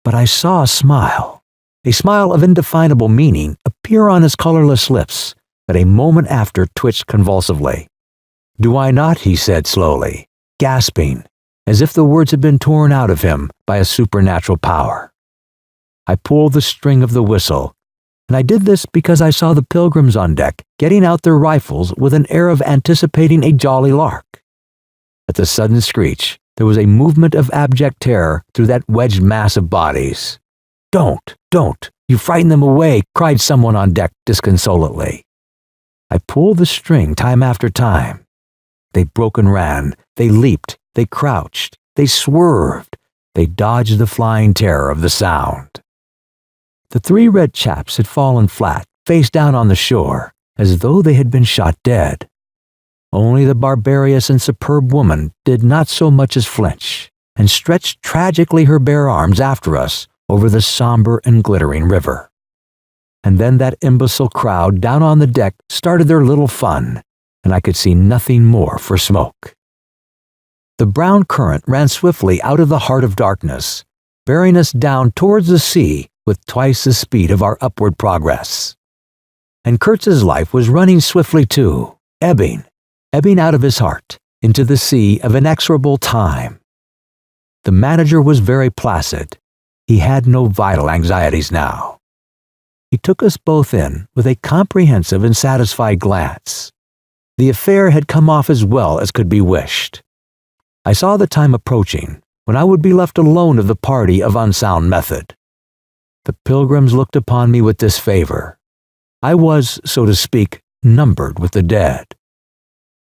but I saw a smile of indefinable meaning appear on his colorless lips that a moment after twitched convulsively. "Do I not?" he said slowly, gasping, as if the words had been torn out of him by a supernatural power. I pulled the string of the whistle, and I did this because I saw the pilgrims on deck getting out their rifles with an air of anticipating a jolly lark. At the sudden screech, there was a movement of abject terror through that wedged mass of bodies. Don't, you frighten them away," cried someone on deck disconsolately. I pulled the string time after time. They broke and ran, they leaped, they crouched, they swerved, they dodged the flying terror of the sound. The 3 red chaps had fallen flat, face down on the shore, as though they had been shot dead. Only the barbarous and superb woman did not so much as flinch, and stretched tragically her bare arms after us over the somber and glittering river. And then that imbecile crowd down on the deck started their little fun, and I could see nothing more for smoke. The brown current ran swiftly out of the heart of darkness, bearing us down towards the sea with twice the speed of our upward progress. And Kurtz's life was running swiftly too, ebbing out of his heart into the sea of inexorable time. The manager was very placid. He had no vital anxieties now. He took us both in with a comprehensive and satisfied glance. The affair had come off as well as could be wished. I saw the time approaching when I would be left alone of the party of unsound method. The pilgrims looked upon me with disfavor. I was, so to speak, numbered with the dead.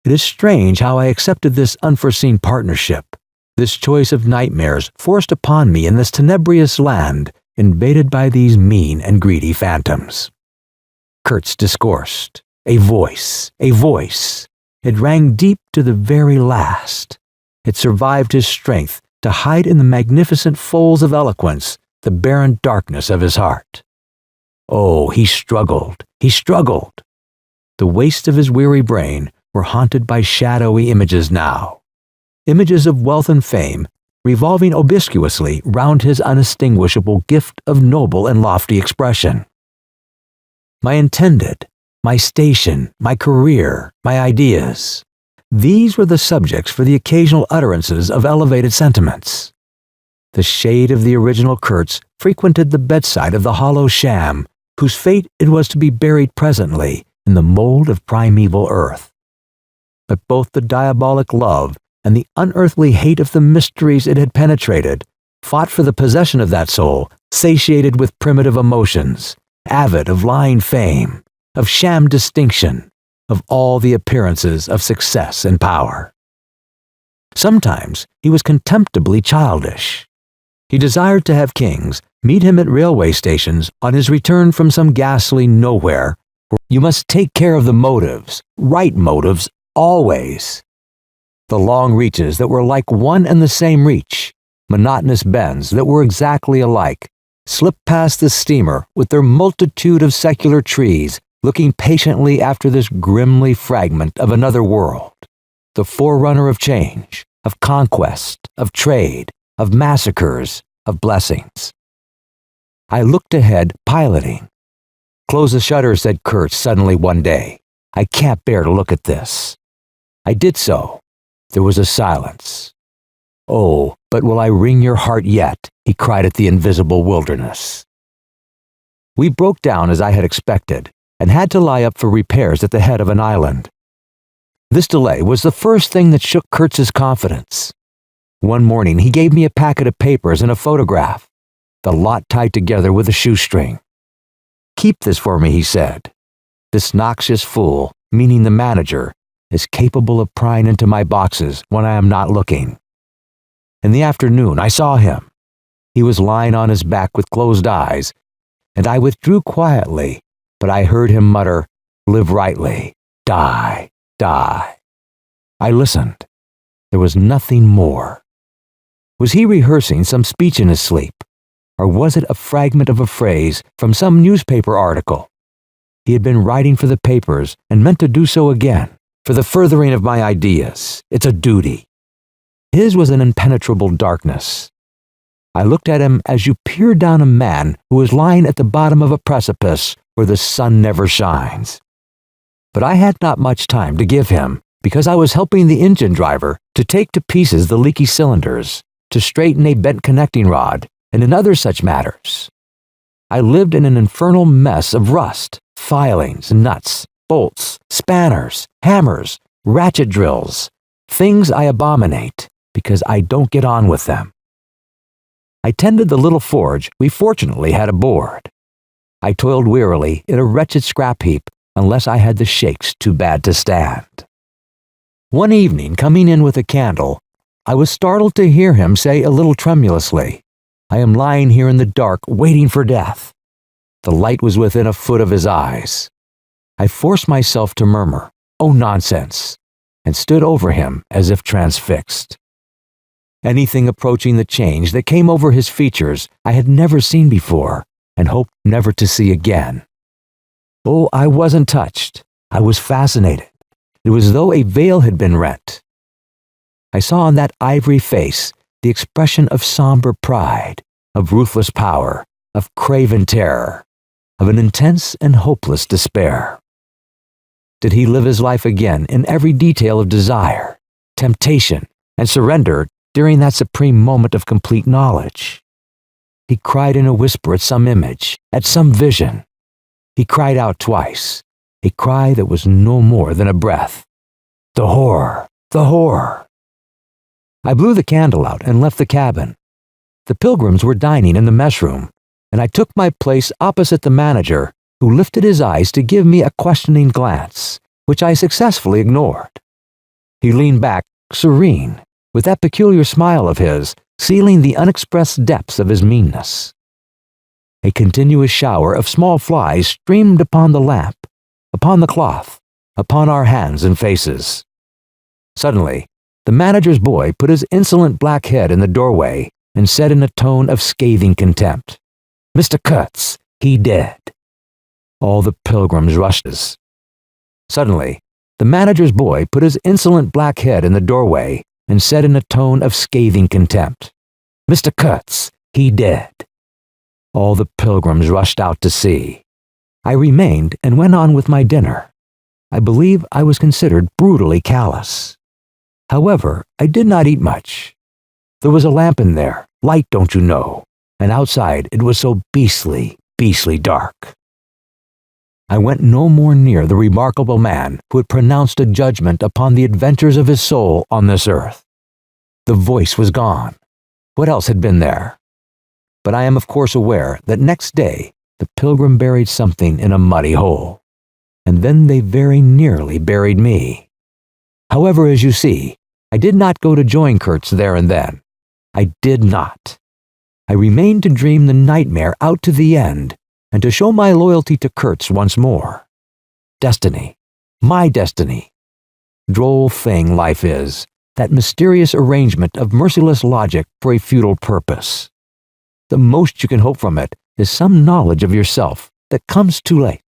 It is strange how I accepted this unforeseen partnership, this choice of nightmares forced upon me in this tenebrious land invaded by these mean and greedy phantoms. Kurtz discoursed. A voice. It rang deep to the very last. It survived his strength to hide in the magnificent folds of eloquence the barren darkness of his heart. Oh, he struggled. The wastes of his weary brain were haunted by shadowy images now. Images of wealth and fame revolving obsequiously round his unextinguishable gift of noble and lofty expression. My intended, my station, my career, my ideas. These were the subjects for the occasional utterances of elevated sentiments. The shade of the original Kurtz frequented the bedside of the hollow sham, whose fate it was to be buried presently in the mold of primeval earth. But both the diabolic love and the unearthly hate of the mysteries it had penetrated fought for the possession of that soul, satiated with primitive emotions, avid of lying fame, of sham distinction, of all the appearances of success and power. Sometimes he was contemptibly childish. He desired to have kings meet him at railway stations on his return from some ghastly nowhere, where you must take care of the motives, right motives, always. The long reaches that were like one and the same reach, monotonous bends that were exactly alike, slipped past the steamer with their multitude of secular trees looking patiently after this grimly fragment of another world, the forerunner of change, of conquest, of trade, of massacres, of blessings. I looked ahead, piloting. "Close the shutter," said Kurtz suddenly one day. "I can't bear to look at this." I did so. There was a silence. "Oh, but will I wring your heart yet?" he cried at the invisible wilderness. We broke down as I had expected, and had to lie up for repairs at the head of an island. This delay was the first thing that shook Kurtz's confidence. One morning he gave me a packet of papers and a photograph, the lot tied together with a shoestring. "Keep this for me," he said. "This noxious fool," meaning the manager, "is capable of prying into my boxes when I am not looking." In the afternoon I saw him. He was lying on his back with closed eyes, and I withdrew quietly, but I heard him mutter, "Live rightly, die, die." I listened. There was nothing more. Was he rehearsing some speech in his sleep, or was it a fragment of a phrase from some newspaper article? He had been writing for the papers and meant to do so again, for the furthering of my ideas. It's a duty. His was an impenetrable darkness. I looked at him as you peer down a man who is lying at the bottom of a precipice where the sun never shines. But I had not much time to give him, because I was helping the engine driver to take to pieces the leaky cylinders, to straighten a bent connecting rod, and in other such matters. I lived in an infernal mess of rust, filings, nuts, bolts, spanners, hammers, ratchet drills, things I abominate because I don't get on with them. I tended the little forge we fortunately had aboard. I toiled wearily in a wretched scrap heap unless I had the shakes too bad to stand. One evening, coming in with a candle, I was startled to hear him say a little tremulously, "I am lying here in the dark waiting for death." The light was within a foot of his eyes. I forced myself to murmur, "Oh, nonsense," and stood over him as if transfixed. Anything approaching the change that came over his features I had never seen before, and hoped never to see again. Oh, I wasn't touched. I was fascinated. It was as though a veil had been rent. I saw on that ivory face the expression of somber pride, of ruthless power, of craven terror, of an intense and hopeless despair. Did he live his life again in every detail of desire, temptation, and surrender during that supreme moment of complete knowledge? He cried in a whisper at some image, at some vision. He cried out twice, a cry that was no more than a breath. The horror! The horror! I blew the candle out and left the cabin. The pilgrims were dining in the mess room, and I took my place opposite the manager, who lifted his eyes to give me a questioning glance, which I successfully ignored. He leaned back, serene, with that peculiar smile of his, sealing the unexpressed depths of his meanness. A continuous shower of small flies streamed upon the lamp, upon the cloth, upon our hands and faces. Suddenly, the manager's boy put his insolent black head in the doorway and said in a tone of scathing contempt, "Mr. Kurtz, he dead." All the pilgrims rushed us. Suddenly, the manager's boy put his insolent black head in the doorway and said in a tone of scathing contempt, "Mr. Kurtz, he dead." All the pilgrims rushed out to see. I remained and went on with my dinner. I believe I was considered brutally callous. However, I did not eat much. There was a lamp in there, light, don't you know, and outside it was so beastly dark. I went no more near the remarkable man who had pronounced a judgment upon the adventures of his soul on this earth. The voice was gone. What else had been there? But I am of course aware that next day the pilgrim buried something in a muddy hole, and then they very nearly buried me. However, as you see, I did not go to join Kurtz there and then. I did not. I remained to dream the nightmare out to the end and to show my loyalty to Kurtz once more. Destiny. My destiny. Droll thing life is, that mysterious arrangement of merciless logic for a futile purpose. The most you can hope from it is some knowledge of yourself that comes too late,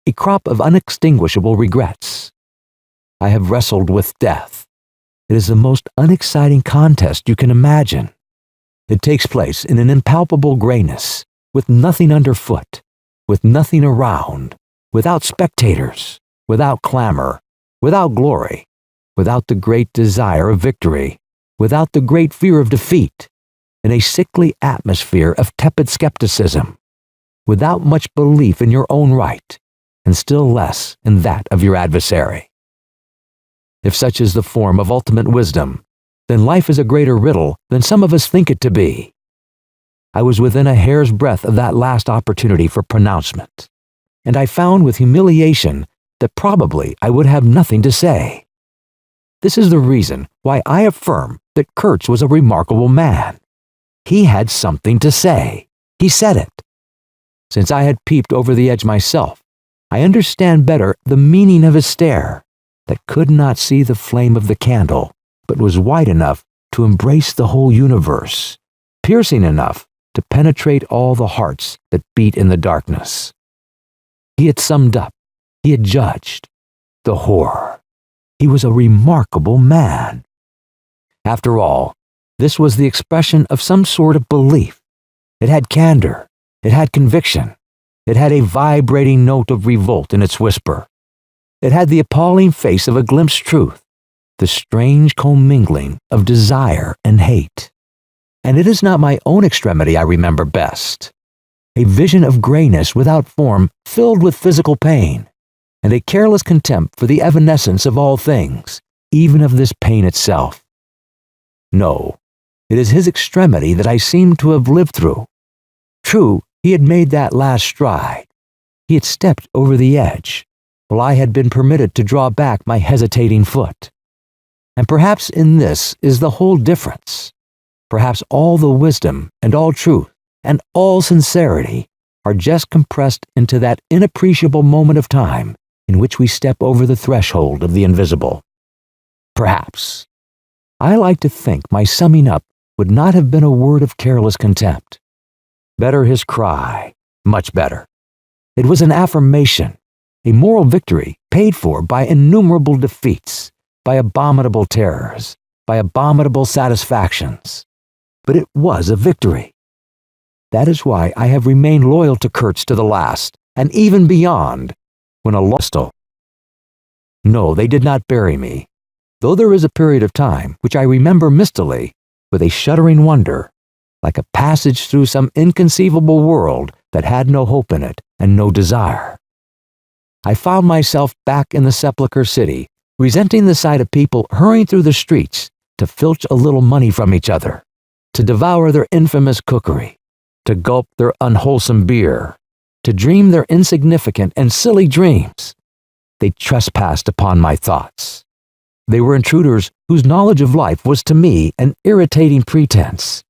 a crop of unextinguishable regrets. I have wrestled with death. It is the most unexciting contest you can imagine. It takes place in an impalpable grayness, with nothing underfoot, with nothing around, without spectators, without clamor, without glory, without the great desire of victory, without the great fear of defeat, in a sickly atmosphere of tepid skepticism, without much belief in your own right, and still less in that of your adversary. If such is the form of ultimate wisdom, then life is a greater riddle than some of us think it to be. I was within a hair's breadth of that last opportunity for pronouncement, and I found with humiliation that probably I would have nothing to say. This is the reason why I affirm that Kurtz was a remarkable man. He had something to say. He said it. Since I had peeped over the edge myself, I understand better the meaning of his stare, that could not see the flame of the candle, but was wide enough to embrace the whole universe, piercing enough to penetrate all the hearts that beat in the darkness. He had summed up. He had judged. The horror. He was a remarkable man. After all, this was the expression of some sort of belief. It had candor. It had conviction. It had a vibrating note of revolt in its whisper. It had the appalling face of a glimpsed truth, the strange commingling of desire and hate. And it is not my own extremity I remember best. A vision of grayness without form filled with physical pain, and a careless contempt for the evanescence of all things, even of this pain itself. No, it is his extremity that I seem to have lived through. True, he had made that last stride. He had stepped over the edge, while I had been permitted to draw back my hesitating foot. And perhaps in this is the whole difference. Perhaps all the wisdom and all truth and all sincerity are just compressed into that inappreciable moment of time in which we step over the threshold of the invisible. Perhaps. I like to think my summing up would not have been a word of careless contempt. Better his cry, much better. It was an affirmation, a moral victory paid for by innumerable defeats, by abominable terrors, by abominable satisfactions. But it was a victory. That is why I have remained loyal to Kurtz to the last, and even beyond, when a hostile. No, they did not bury me, though there is a period of time which I remember mistily, with a shuddering wonder, like a passage through some inconceivable world that had no hope in it and no desire. I found myself back in the sepulchre city, resenting the sight of people hurrying through the streets to filch a little money from each other, to devour their infamous cookery, to gulp their unwholesome beer, to dream their insignificant and silly dreams. They trespassed upon my thoughts. They were intruders whose knowledge of life was to me an irritating pretense,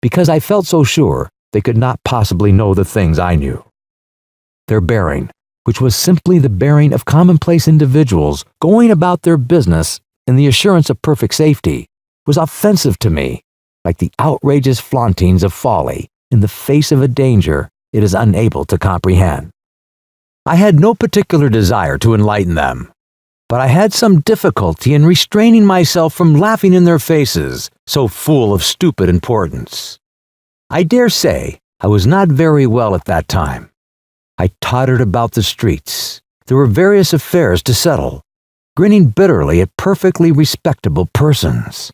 because I felt so sure they could not possibly know the things I knew. Their bearing, which was simply the bearing of commonplace individuals going about their business in the assurance of perfect safety, was offensive to me, like the outrageous flauntings of folly in the face of a danger it is unable to comprehend. I had no particular desire to enlighten them. but I had some difficulty in restraining myself from laughing in their faces, so full of stupid importance. I dare say I was not very well at that time. I tottered about the streets. There were various affairs to settle, grinning bitterly at perfectly respectable persons.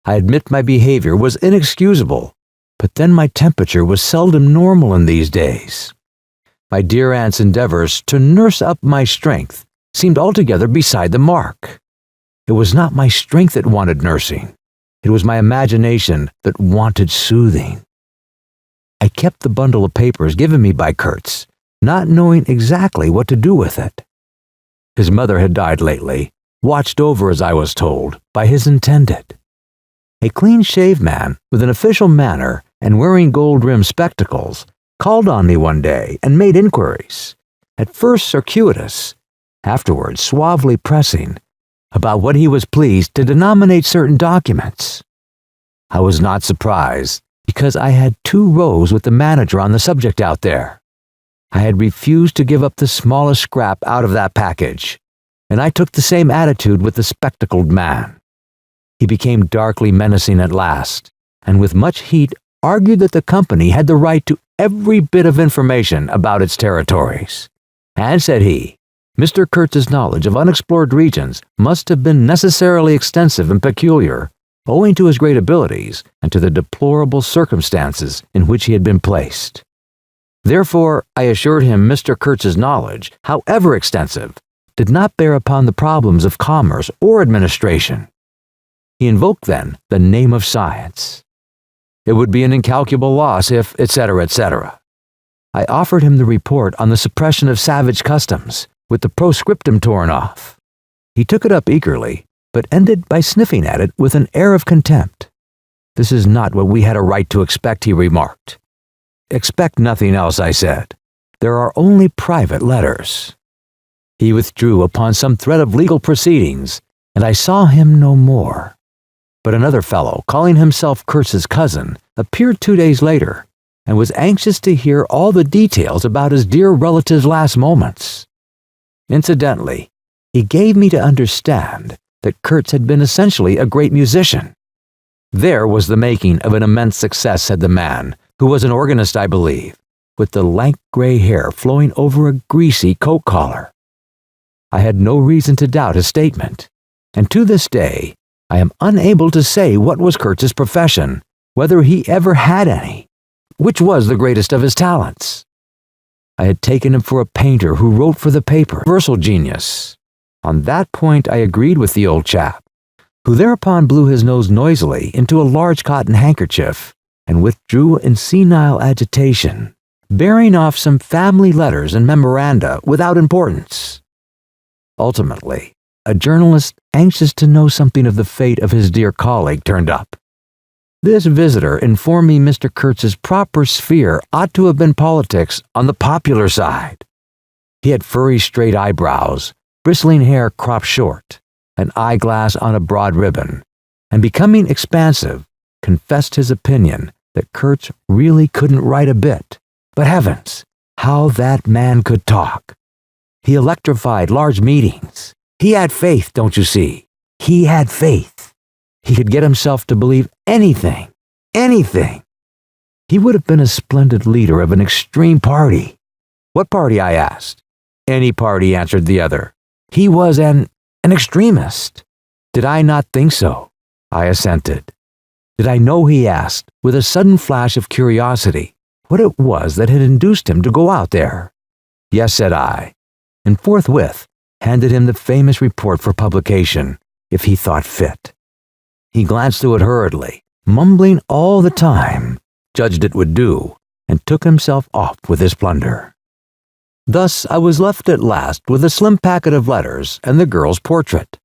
I admit my behavior was inexcusable, but then my temperature was seldom normal in these days. My dear aunt's endeavors to nurse up my strength seemed altogether beside the mark. It was not my strength that wanted nursing. It was my imagination that wanted soothing. I kept the bundle of papers given me by Kurtz, not knowing exactly what to do with it. His mother had died lately, watched over, as I was told, by his intended. A clean-shaved man with an official manner and wearing gold-rimmed spectacles called on me one day and made inquiries, at first circuitous, afterwards suavely pressing, about what he was pleased to denominate certain documents. I was not surprised, because I had 2 rows with the manager on the subject out there. I had refused to give up the smallest scrap out of that package, and I took the same attitude with the spectacled man. He became darkly menacing at last, and with much heat argued that the company had the right to every bit of information about its territories. And, said he, Mr. Kurtz's knowledge of unexplored regions must have been necessarily extensive and peculiar, owing to his great abilities and to the deplorable circumstances in which he had been placed. Therefore, I assured him Mr. Kurtz's knowledge, however extensive, did not bear upon the problems of commerce or administration. He invoked then the name of science. It would be an incalculable loss if, etc., etc. I offered him the report on the suppression of savage customs, with the proscriptum torn off. He took it up eagerly, but ended by sniffing at it with an air of contempt. This is not what we had a right to expect, he remarked. Expect nothing else, I said. There are only private letters. He withdrew upon some threat of legal proceedings, and I saw him no more. But another fellow, calling himself Kurtz's cousin, appeared 2 days later, and was anxious to hear all the details about his dear relative's last moments. Incidentally, he gave me to understand that Kurtz had been essentially a great musician. There was the making of an immense success, said the man, who was an organist, I believe, with the lank gray hair flowing over a greasy coat collar. I had no reason to doubt his statement, and to this day I am unable to say what was Kurtz's profession, whether he ever had any, which was the greatest of his talents. I had taken him for a painter who wrote for the paper, universal genius. On that point I agreed with the old chap, who thereupon blew his nose noisily into a large cotton handkerchief and withdrew in senile agitation, bearing off some family letters and memoranda without importance. Ultimately, a journalist anxious to know something of the fate of his dear colleague turned up. This visitor informed me Mr. Kurtz's proper sphere ought to have been politics on the popular side. He had furry straight eyebrows, bristling hair cropped short, an eyeglass on a broad ribbon, and becoming expansive, confessed his opinion that Kurtz really couldn't write a bit. But heavens, how that man could talk! He electrified large meetings. He had faith, don't you see? He had faith. He could get himself to believe anything. Anything. He would have been a splendid leader of an extreme party. What party, I asked. Any party, answered the other. He was an extremist. Did I not think so? I assented. Did I know, he asked, with a sudden flash of curiosity, what it was that had induced him to go out there? Yes, said I, and forthwith handed him the famous report for publication, if he thought fit. He glanced through it hurriedly, mumbling all the time, judged it would do, and took himself off with his plunder. Thus I was left at last with a slim packet of letters and the girl's portrait.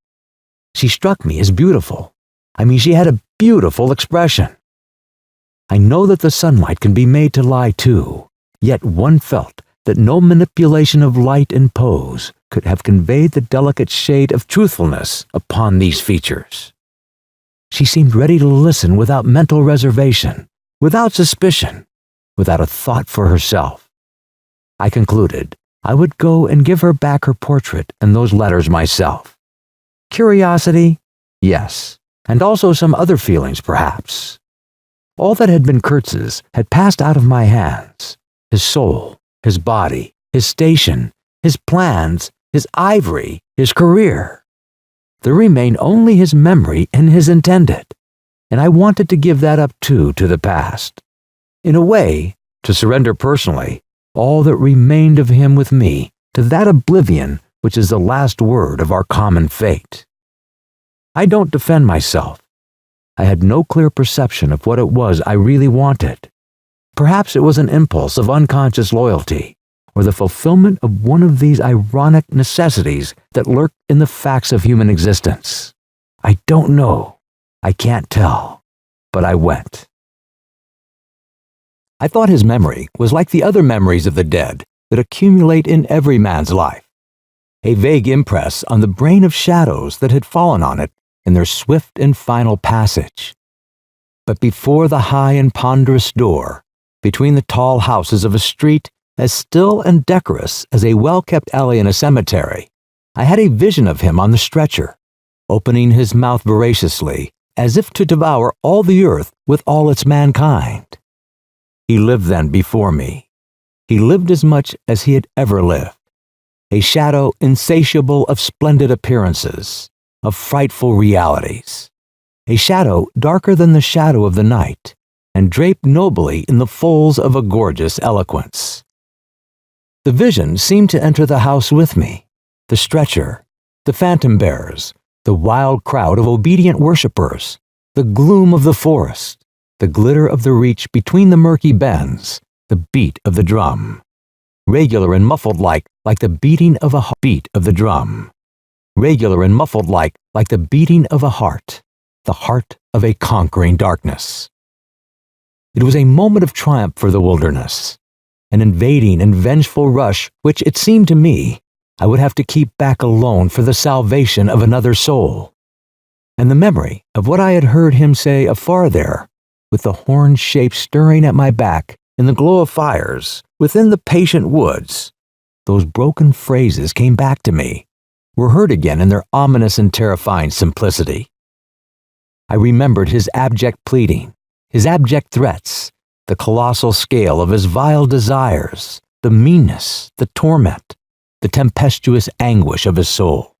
She struck me as beautiful. She had a beautiful expression. I know that the sunlight can be made to lie too, yet one felt that no manipulation of light and pose could have conveyed the delicate shade of truthfulness upon these features. She seemed ready to listen without mental reservation, without suspicion, without a thought for herself. I concluded I would go and give her back her portrait and those letters myself. Curiosity? Yes, and also some other feelings perhaps. All that had been Kurtz's had passed out of my hands. His soul, his body, his station, his plans, his ivory, his career. There remained only his memory and his intended, and I wanted to give that up too to the past. In a way, to surrender personally all that remained of him with me to that oblivion which is the last word of our common fate. I don't defend myself. I had no clear perception of what it was I really wanted. Perhaps it was an impulse of unconscious loyalty, or the fulfillment of one of these ironic necessities that lurk in the facts of human existence. I don't know. I can't tell. But I went. I thought his memory was like the other memories of the dead that accumulate in every man's life. A vague impress on the brain of shadows that had fallen on it in their swift and final passage. But before the high and ponderous door, between the tall houses of a street as still and decorous as a well-kept alley in a cemetery, I had a vision of him on the stretcher, opening his mouth voraciously, as if to devour all the earth with all its mankind. He lived then before me. He lived as much as he had ever lived. A shadow insatiable of splendid appearances, of frightful realities. A shadow darker than the shadow of the night, and draped nobly in the folds of a gorgeous eloquence. The vision seemed to enter the house with me, the stretcher, the phantom bearers, the wild crowd of obedient worshippers, the gloom of the forest, the glitter of the reach between the murky bends, the beat of the drum, regular and muffled like the beating of a beat of the drum, regular and muffled like the beating of a heart, the heart of a conquering darkness. It was a moment of triumph for the wilderness, an invading and vengeful rush which, it seemed to me, I would have to keep back alone for the salvation of another soul. And the memory of what I had heard him say afar there, with the horned shape stirring at my back in the glow of fires within the patient woods, those broken phrases came back to me, were heard again in their ominous and terrifying simplicity. I remembered his abject pleading, his abject threats, the colossal scale of his vile desires, the meanness, the torment, the tempestuous anguish of his soul.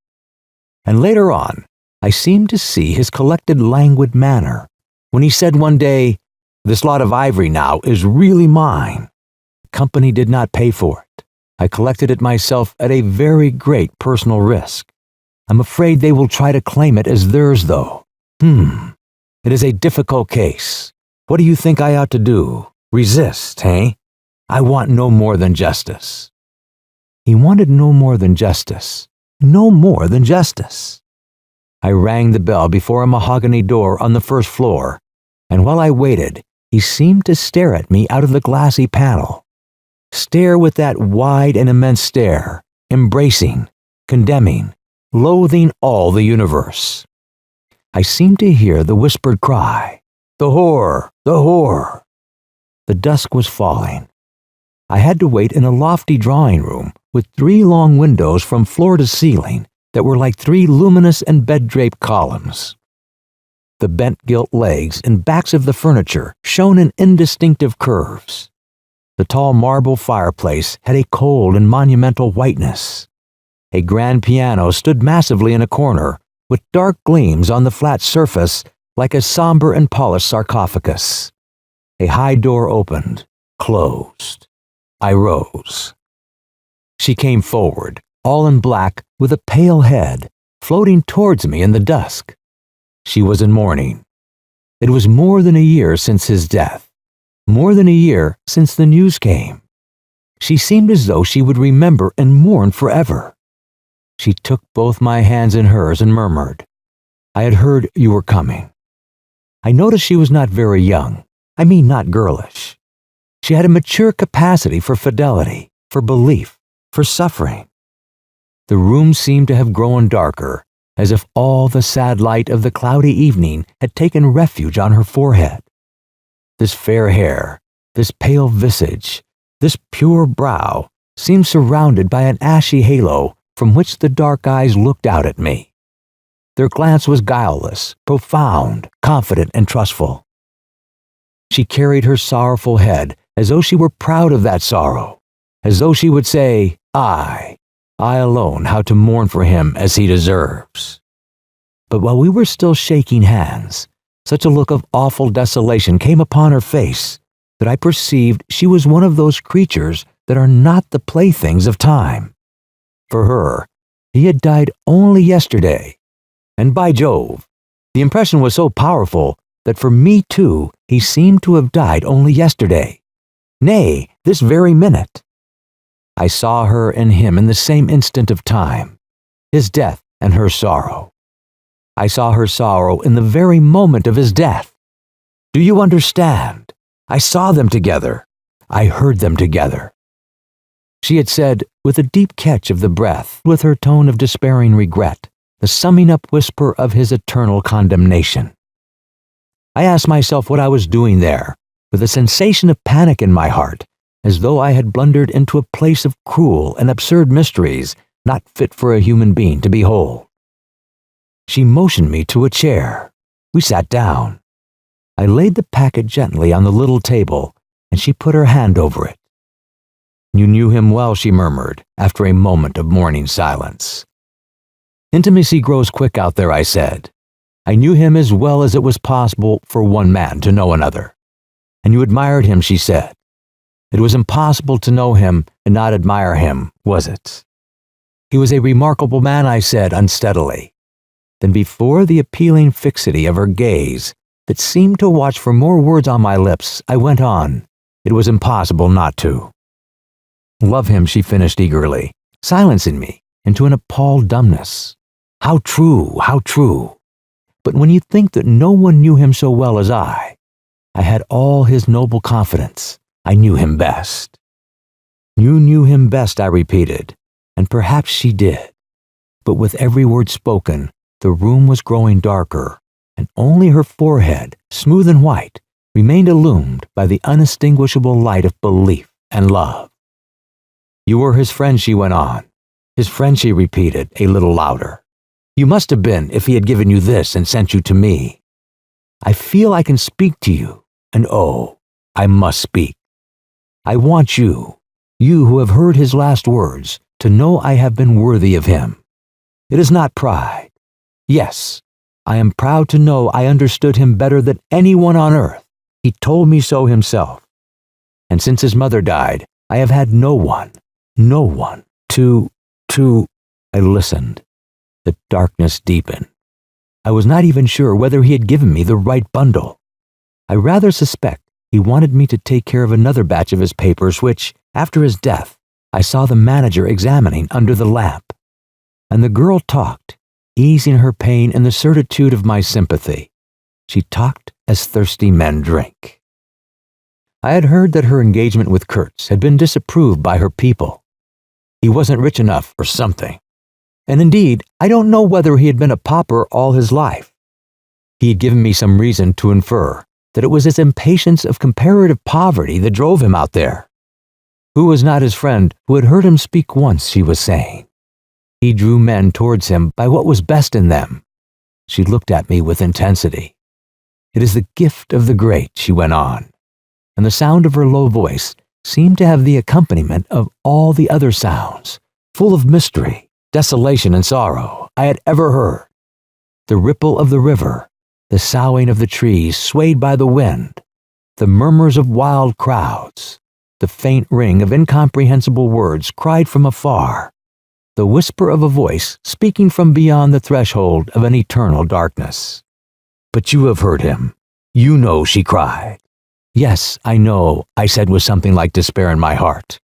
And later on, I seemed to see his collected languid manner, when he said one day, "This lot of ivory now is really mine. The company did not pay for it. I collected it myself at a very great personal risk. I'm afraid they will try to claim it as theirs, though. It is a difficult case. What do you think I ought to do? Resist, eh? I want no more than justice." He wanted no more than justice. No more than justice. I rang the bell before a mahogany door on the first floor, and while I waited, he seemed to stare at me out of the glassy panel. Stare with that wide and immense stare, embracing, condemning, loathing all the universe. I seemed to hear the whispered cry, "The whore! The whore!" The dusk was falling. I had to wait in a lofty drawing room with 3 long windows from floor to ceiling that were like 3 luminous and bed-draped columns. The bent gilt legs and backs of the furniture shone in indistinctive curves. The tall marble fireplace had a cold and monumental whiteness. A grand piano stood massively in a corner, with dark gleams on the flat surface like a somber and polished sarcophagus. A high door opened, closed. I rose. She came forward, all in black, with a pale head, floating towards me in the dusk. She was in mourning. It was more than a year since his death, more than a year since the news came. She seemed as though she would remember and mourn forever. She took both my hands in hers and murmured, "I had heard you were coming." I noticed she was not very young. I mean, not girlish. She had a mature capacity for fidelity, for belief, for suffering. The room seemed to have grown darker, as if all the sad light of the cloudy evening had taken refuge on her forehead. This fair hair, this pale visage, this pure brow, seemed surrounded by an ashy halo from which the dark eyes looked out at me. Their glance was guileless, profound, confident, and trustful. She carried her sorrowful head as though she were proud of that sorrow, as though she would say, I alone, how to mourn for him as he deserves. But while we were still shaking hands, such a look of awful desolation came upon her face that I perceived she was one of those creatures that are not the playthings of time. For her, he had died only yesterday, and by Jove, the impression was so powerful that for me too he seemed to have died only yesterday, nay, this very minute. I saw her and him in the same instant of time, his death and her sorrow. I saw her sorrow in the very moment of his death. Do you understand? I saw them together. I heard them together. She had said, with a deep catch of the breath, with her tone of despairing regret, the summing up whisper of his eternal condemnation. I asked myself what I was doing there, with a sensation of panic in my heart, as though I had blundered into a place of cruel and absurd mysteries not fit for a human being to behold. She motioned me to a chair. We sat down. I laid the packet gently on the little table, and she put her hand over it. You knew him well, she murmured, after a moment of mourning silence. Intimacy grows quick out there, I said. I knew him as well as it was possible for one man to know another. And you admired him, she said. It was impossible to know him and not admire him, was it? He was a remarkable man, I said unsteadily. Then before the appealing fixity of her gaze, that seemed to watch for more words on my lips, I went on. It was impossible not to. Love him, she finished eagerly, silencing me into an appalled dumbness. How true, how true. But when you think that no one knew him so well as I had all his noble confidence. I knew him best. You knew him best, I repeated, and perhaps she did. But with every word spoken, the room was growing darker, and only her forehead, smooth and white, remained illumined by the unextinguishable light of belief and love. You were his friend, she went on. His friend, she repeated, a little louder. You must have been if he had given you this and sent you to me. I feel I can speak to you, and oh, I must speak. I want you, you who have heard his last words, to know I have been worthy of him. It is not pride. Yes, I am proud to know I understood him better than anyone on earth. He told me so himself. And since his mother died, I have had no one to... I listened. The darkness deepened. I was not even sure whether he had given me the right bundle. I rather suspect he wanted me to take care of another batch of his papers which, after his death, I saw the manager examining under the lamp. And the girl talked, easing her pain in the certitude of my sympathy. She talked as thirsty men drink. I had heard that her engagement with Kurtz had been disapproved by her people. He wasn't rich enough or something. And indeed, I don't know whether he had been a pauper all his life. He had given me some reason to infer that it was his impatience of comparative poverty that drove him out there. Who was not his friend who had heard him speak once, she was saying. He drew men towards him by what was best in them. She looked at me with intensity. It is the gift of the great, she went on, and the sound of her low voice seemed to have the accompaniment of all the other sounds, full of mystery, desolation, and sorrow, I had ever heard. The ripple of the river, the soughing of the trees swayed by the wind, the murmurs of wild crowds, the faint ring of incomprehensible words cried from afar, the whisper of a voice speaking from beyond the threshold of an eternal darkness. But you have heard him. You know, she cried. Yes, I know, I said with something like despair in my heart,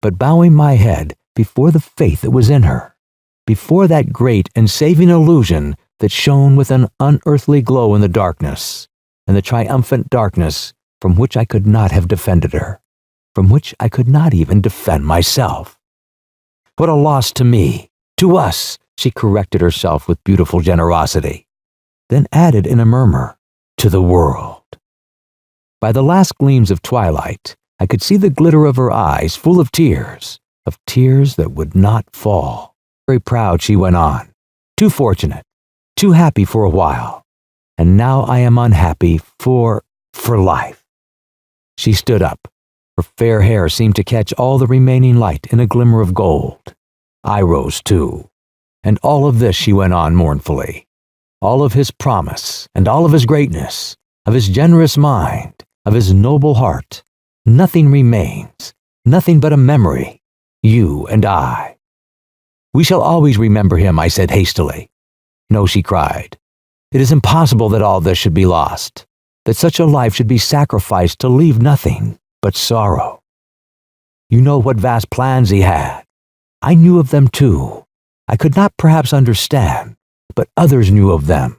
but bowing my head before the faith that was in her, before that great and saving illusion that shone with an unearthly glow in the darkness, and the triumphant darkness from which I could not have defended her, from which I could not even defend myself. What a loss to me, to us, she corrected herself with beautiful generosity, then added in a murmur, to the world. By the last gleams of twilight, I could see the glitter of her eyes full of tears, of tears that would not fall. Very proud, she went on. Too fortunate, too happy for a while. And now I am unhappy for life. She stood up. Her fair hair seemed to catch all the remaining light in a glimmer of gold. I rose too. And all of this, she went on mournfully, all of his promise and all of his greatness, of his generous mind, of his noble heart, nothing remains, nothing but a memory, you and I. We shall always remember him, I said hastily. No, she cried. It is impossible that all this should be lost, that such a life should be sacrificed to leave nothing but sorrow. You know what vast plans he had. I knew of them too. I could not perhaps understand, but others knew of them.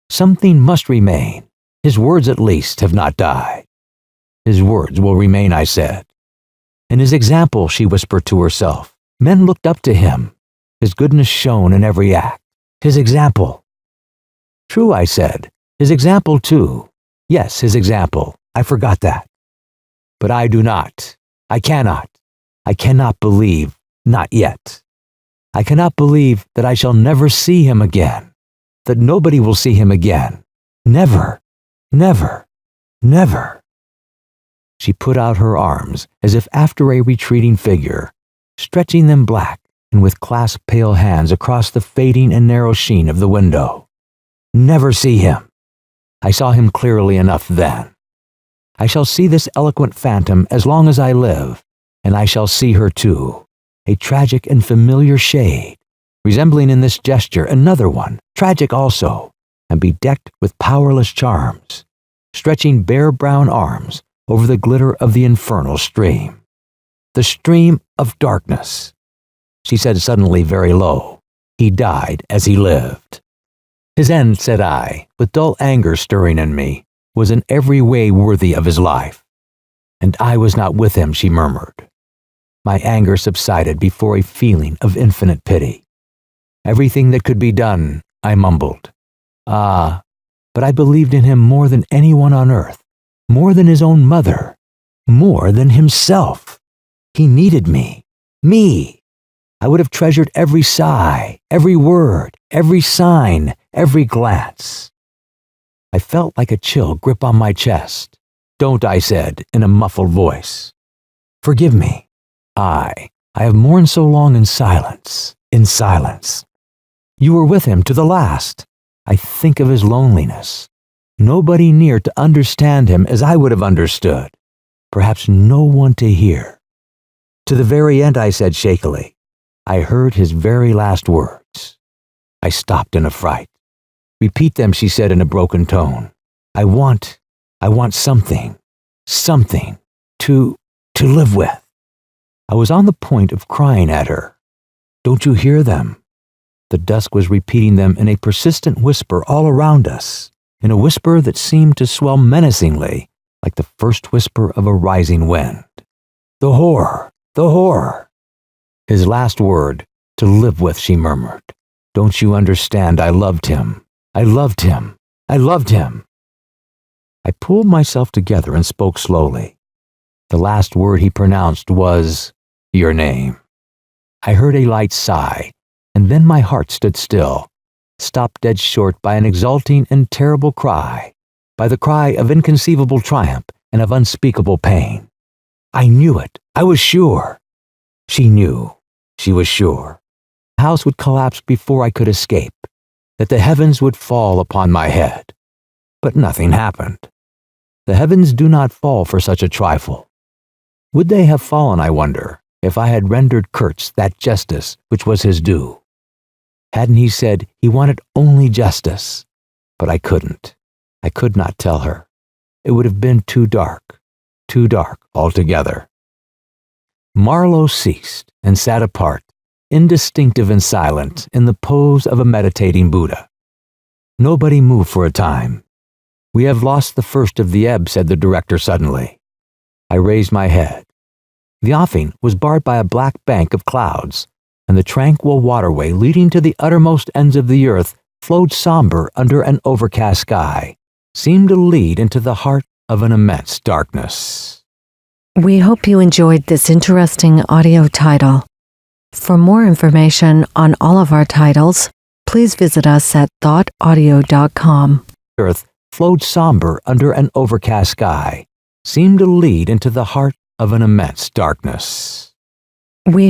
Something must remain. His words at least have not died. His words will remain, I said. And his example, she whispered to herself. Men looked up to him. His goodness shone in every act. His example. True, I said. His example too. Yes, his example. I forgot that. But I do not. I cannot believe, not yet. I cannot believe that I shall never see him again, that nobody will see him again. Never, never, never. She put out her arms as if after a retreating figure, stretching them black and with clasped pale hands across the fading and narrow sheen of the window. Never see him. I saw him clearly enough then. I shall see this eloquent phantom as long as I live, and I shall see her too, a tragic and familiar shade, resembling in this gesture another one, tragic also, and bedecked with powerless charms, stretching bare brown arms over the glitter of the infernal stream. The stream of darkness. She said suddenly very low, he died as he lived. His end, said I, with dull anger stirring in me, was in every way worthy of his life. And I was not with him, she murmured. My anger subsided before a feeling of infinite pity. Everything that could be done, I mumbled. Ah, but I believed in him more than anyone on earth, more than his own mother, more than himself. He needed me. I would have treasured every sigh, every word, every sign, every glance. I felt like a chill grip on my chest. Don't, I said, in a muffled voice. Forgive me. I have mourned so long in silence. You were with him to the last. I think of his loneliness. Nobody near to understand him as I would have understood. Perhaps no one to hear. To the very end, I said shakily. I heard his very last words. I stopped in a fright. Repeat them, she said in a broken tone. I want something to live with. I was on the point of crying at her. Don't you hear them? The dusk was repeating them in a persistent whisper all around us, in a whisper that seemed to swell menacingly, like the first whisper of a rising wind. The horror. His last word, to live with, she murmured. Don't you understand? I loved him. I pulled myself together and spoke slowly. The last word he pronounced was, your name. I heard a light sigh, and then my heart stood still, stopped dead short by an exulting and terrible cry, by the cry of inconceivable triumph and of unspeakable pain. I knew it. I was sure. She knew. She was sure. The house would collapse before I could escape, that the heavens would fall upon my head. But nothing happened. The heavens do not fall for such a trifle. Would they have fallen, I wonder, if I had rendered Kurtz that justice which was his due? Hadn't he said he wanted only justice? But I couldn't. I could not tell her. It would have been too dark altogether. Marlow ceased and sat apart, indistinctive and silent, in the pose of a meditating Buddha. Nobody moved for a time. We have lost the first of the ebb, said the director suddenly. I raised my head. The offing was barred by a black bank of clouds, and the tranquil waterway leading to the uttermost ends of the earth flowed somber under an overcast sky, seemed to lead into the heart of an immense darkness. We hope you enjoyed this interesting audio title. For more information on all of our titles, please visit us at thoughtaudio.com. Earth flowed somber under an overcast sky, seemed to lead into the heart of an immense darkness. We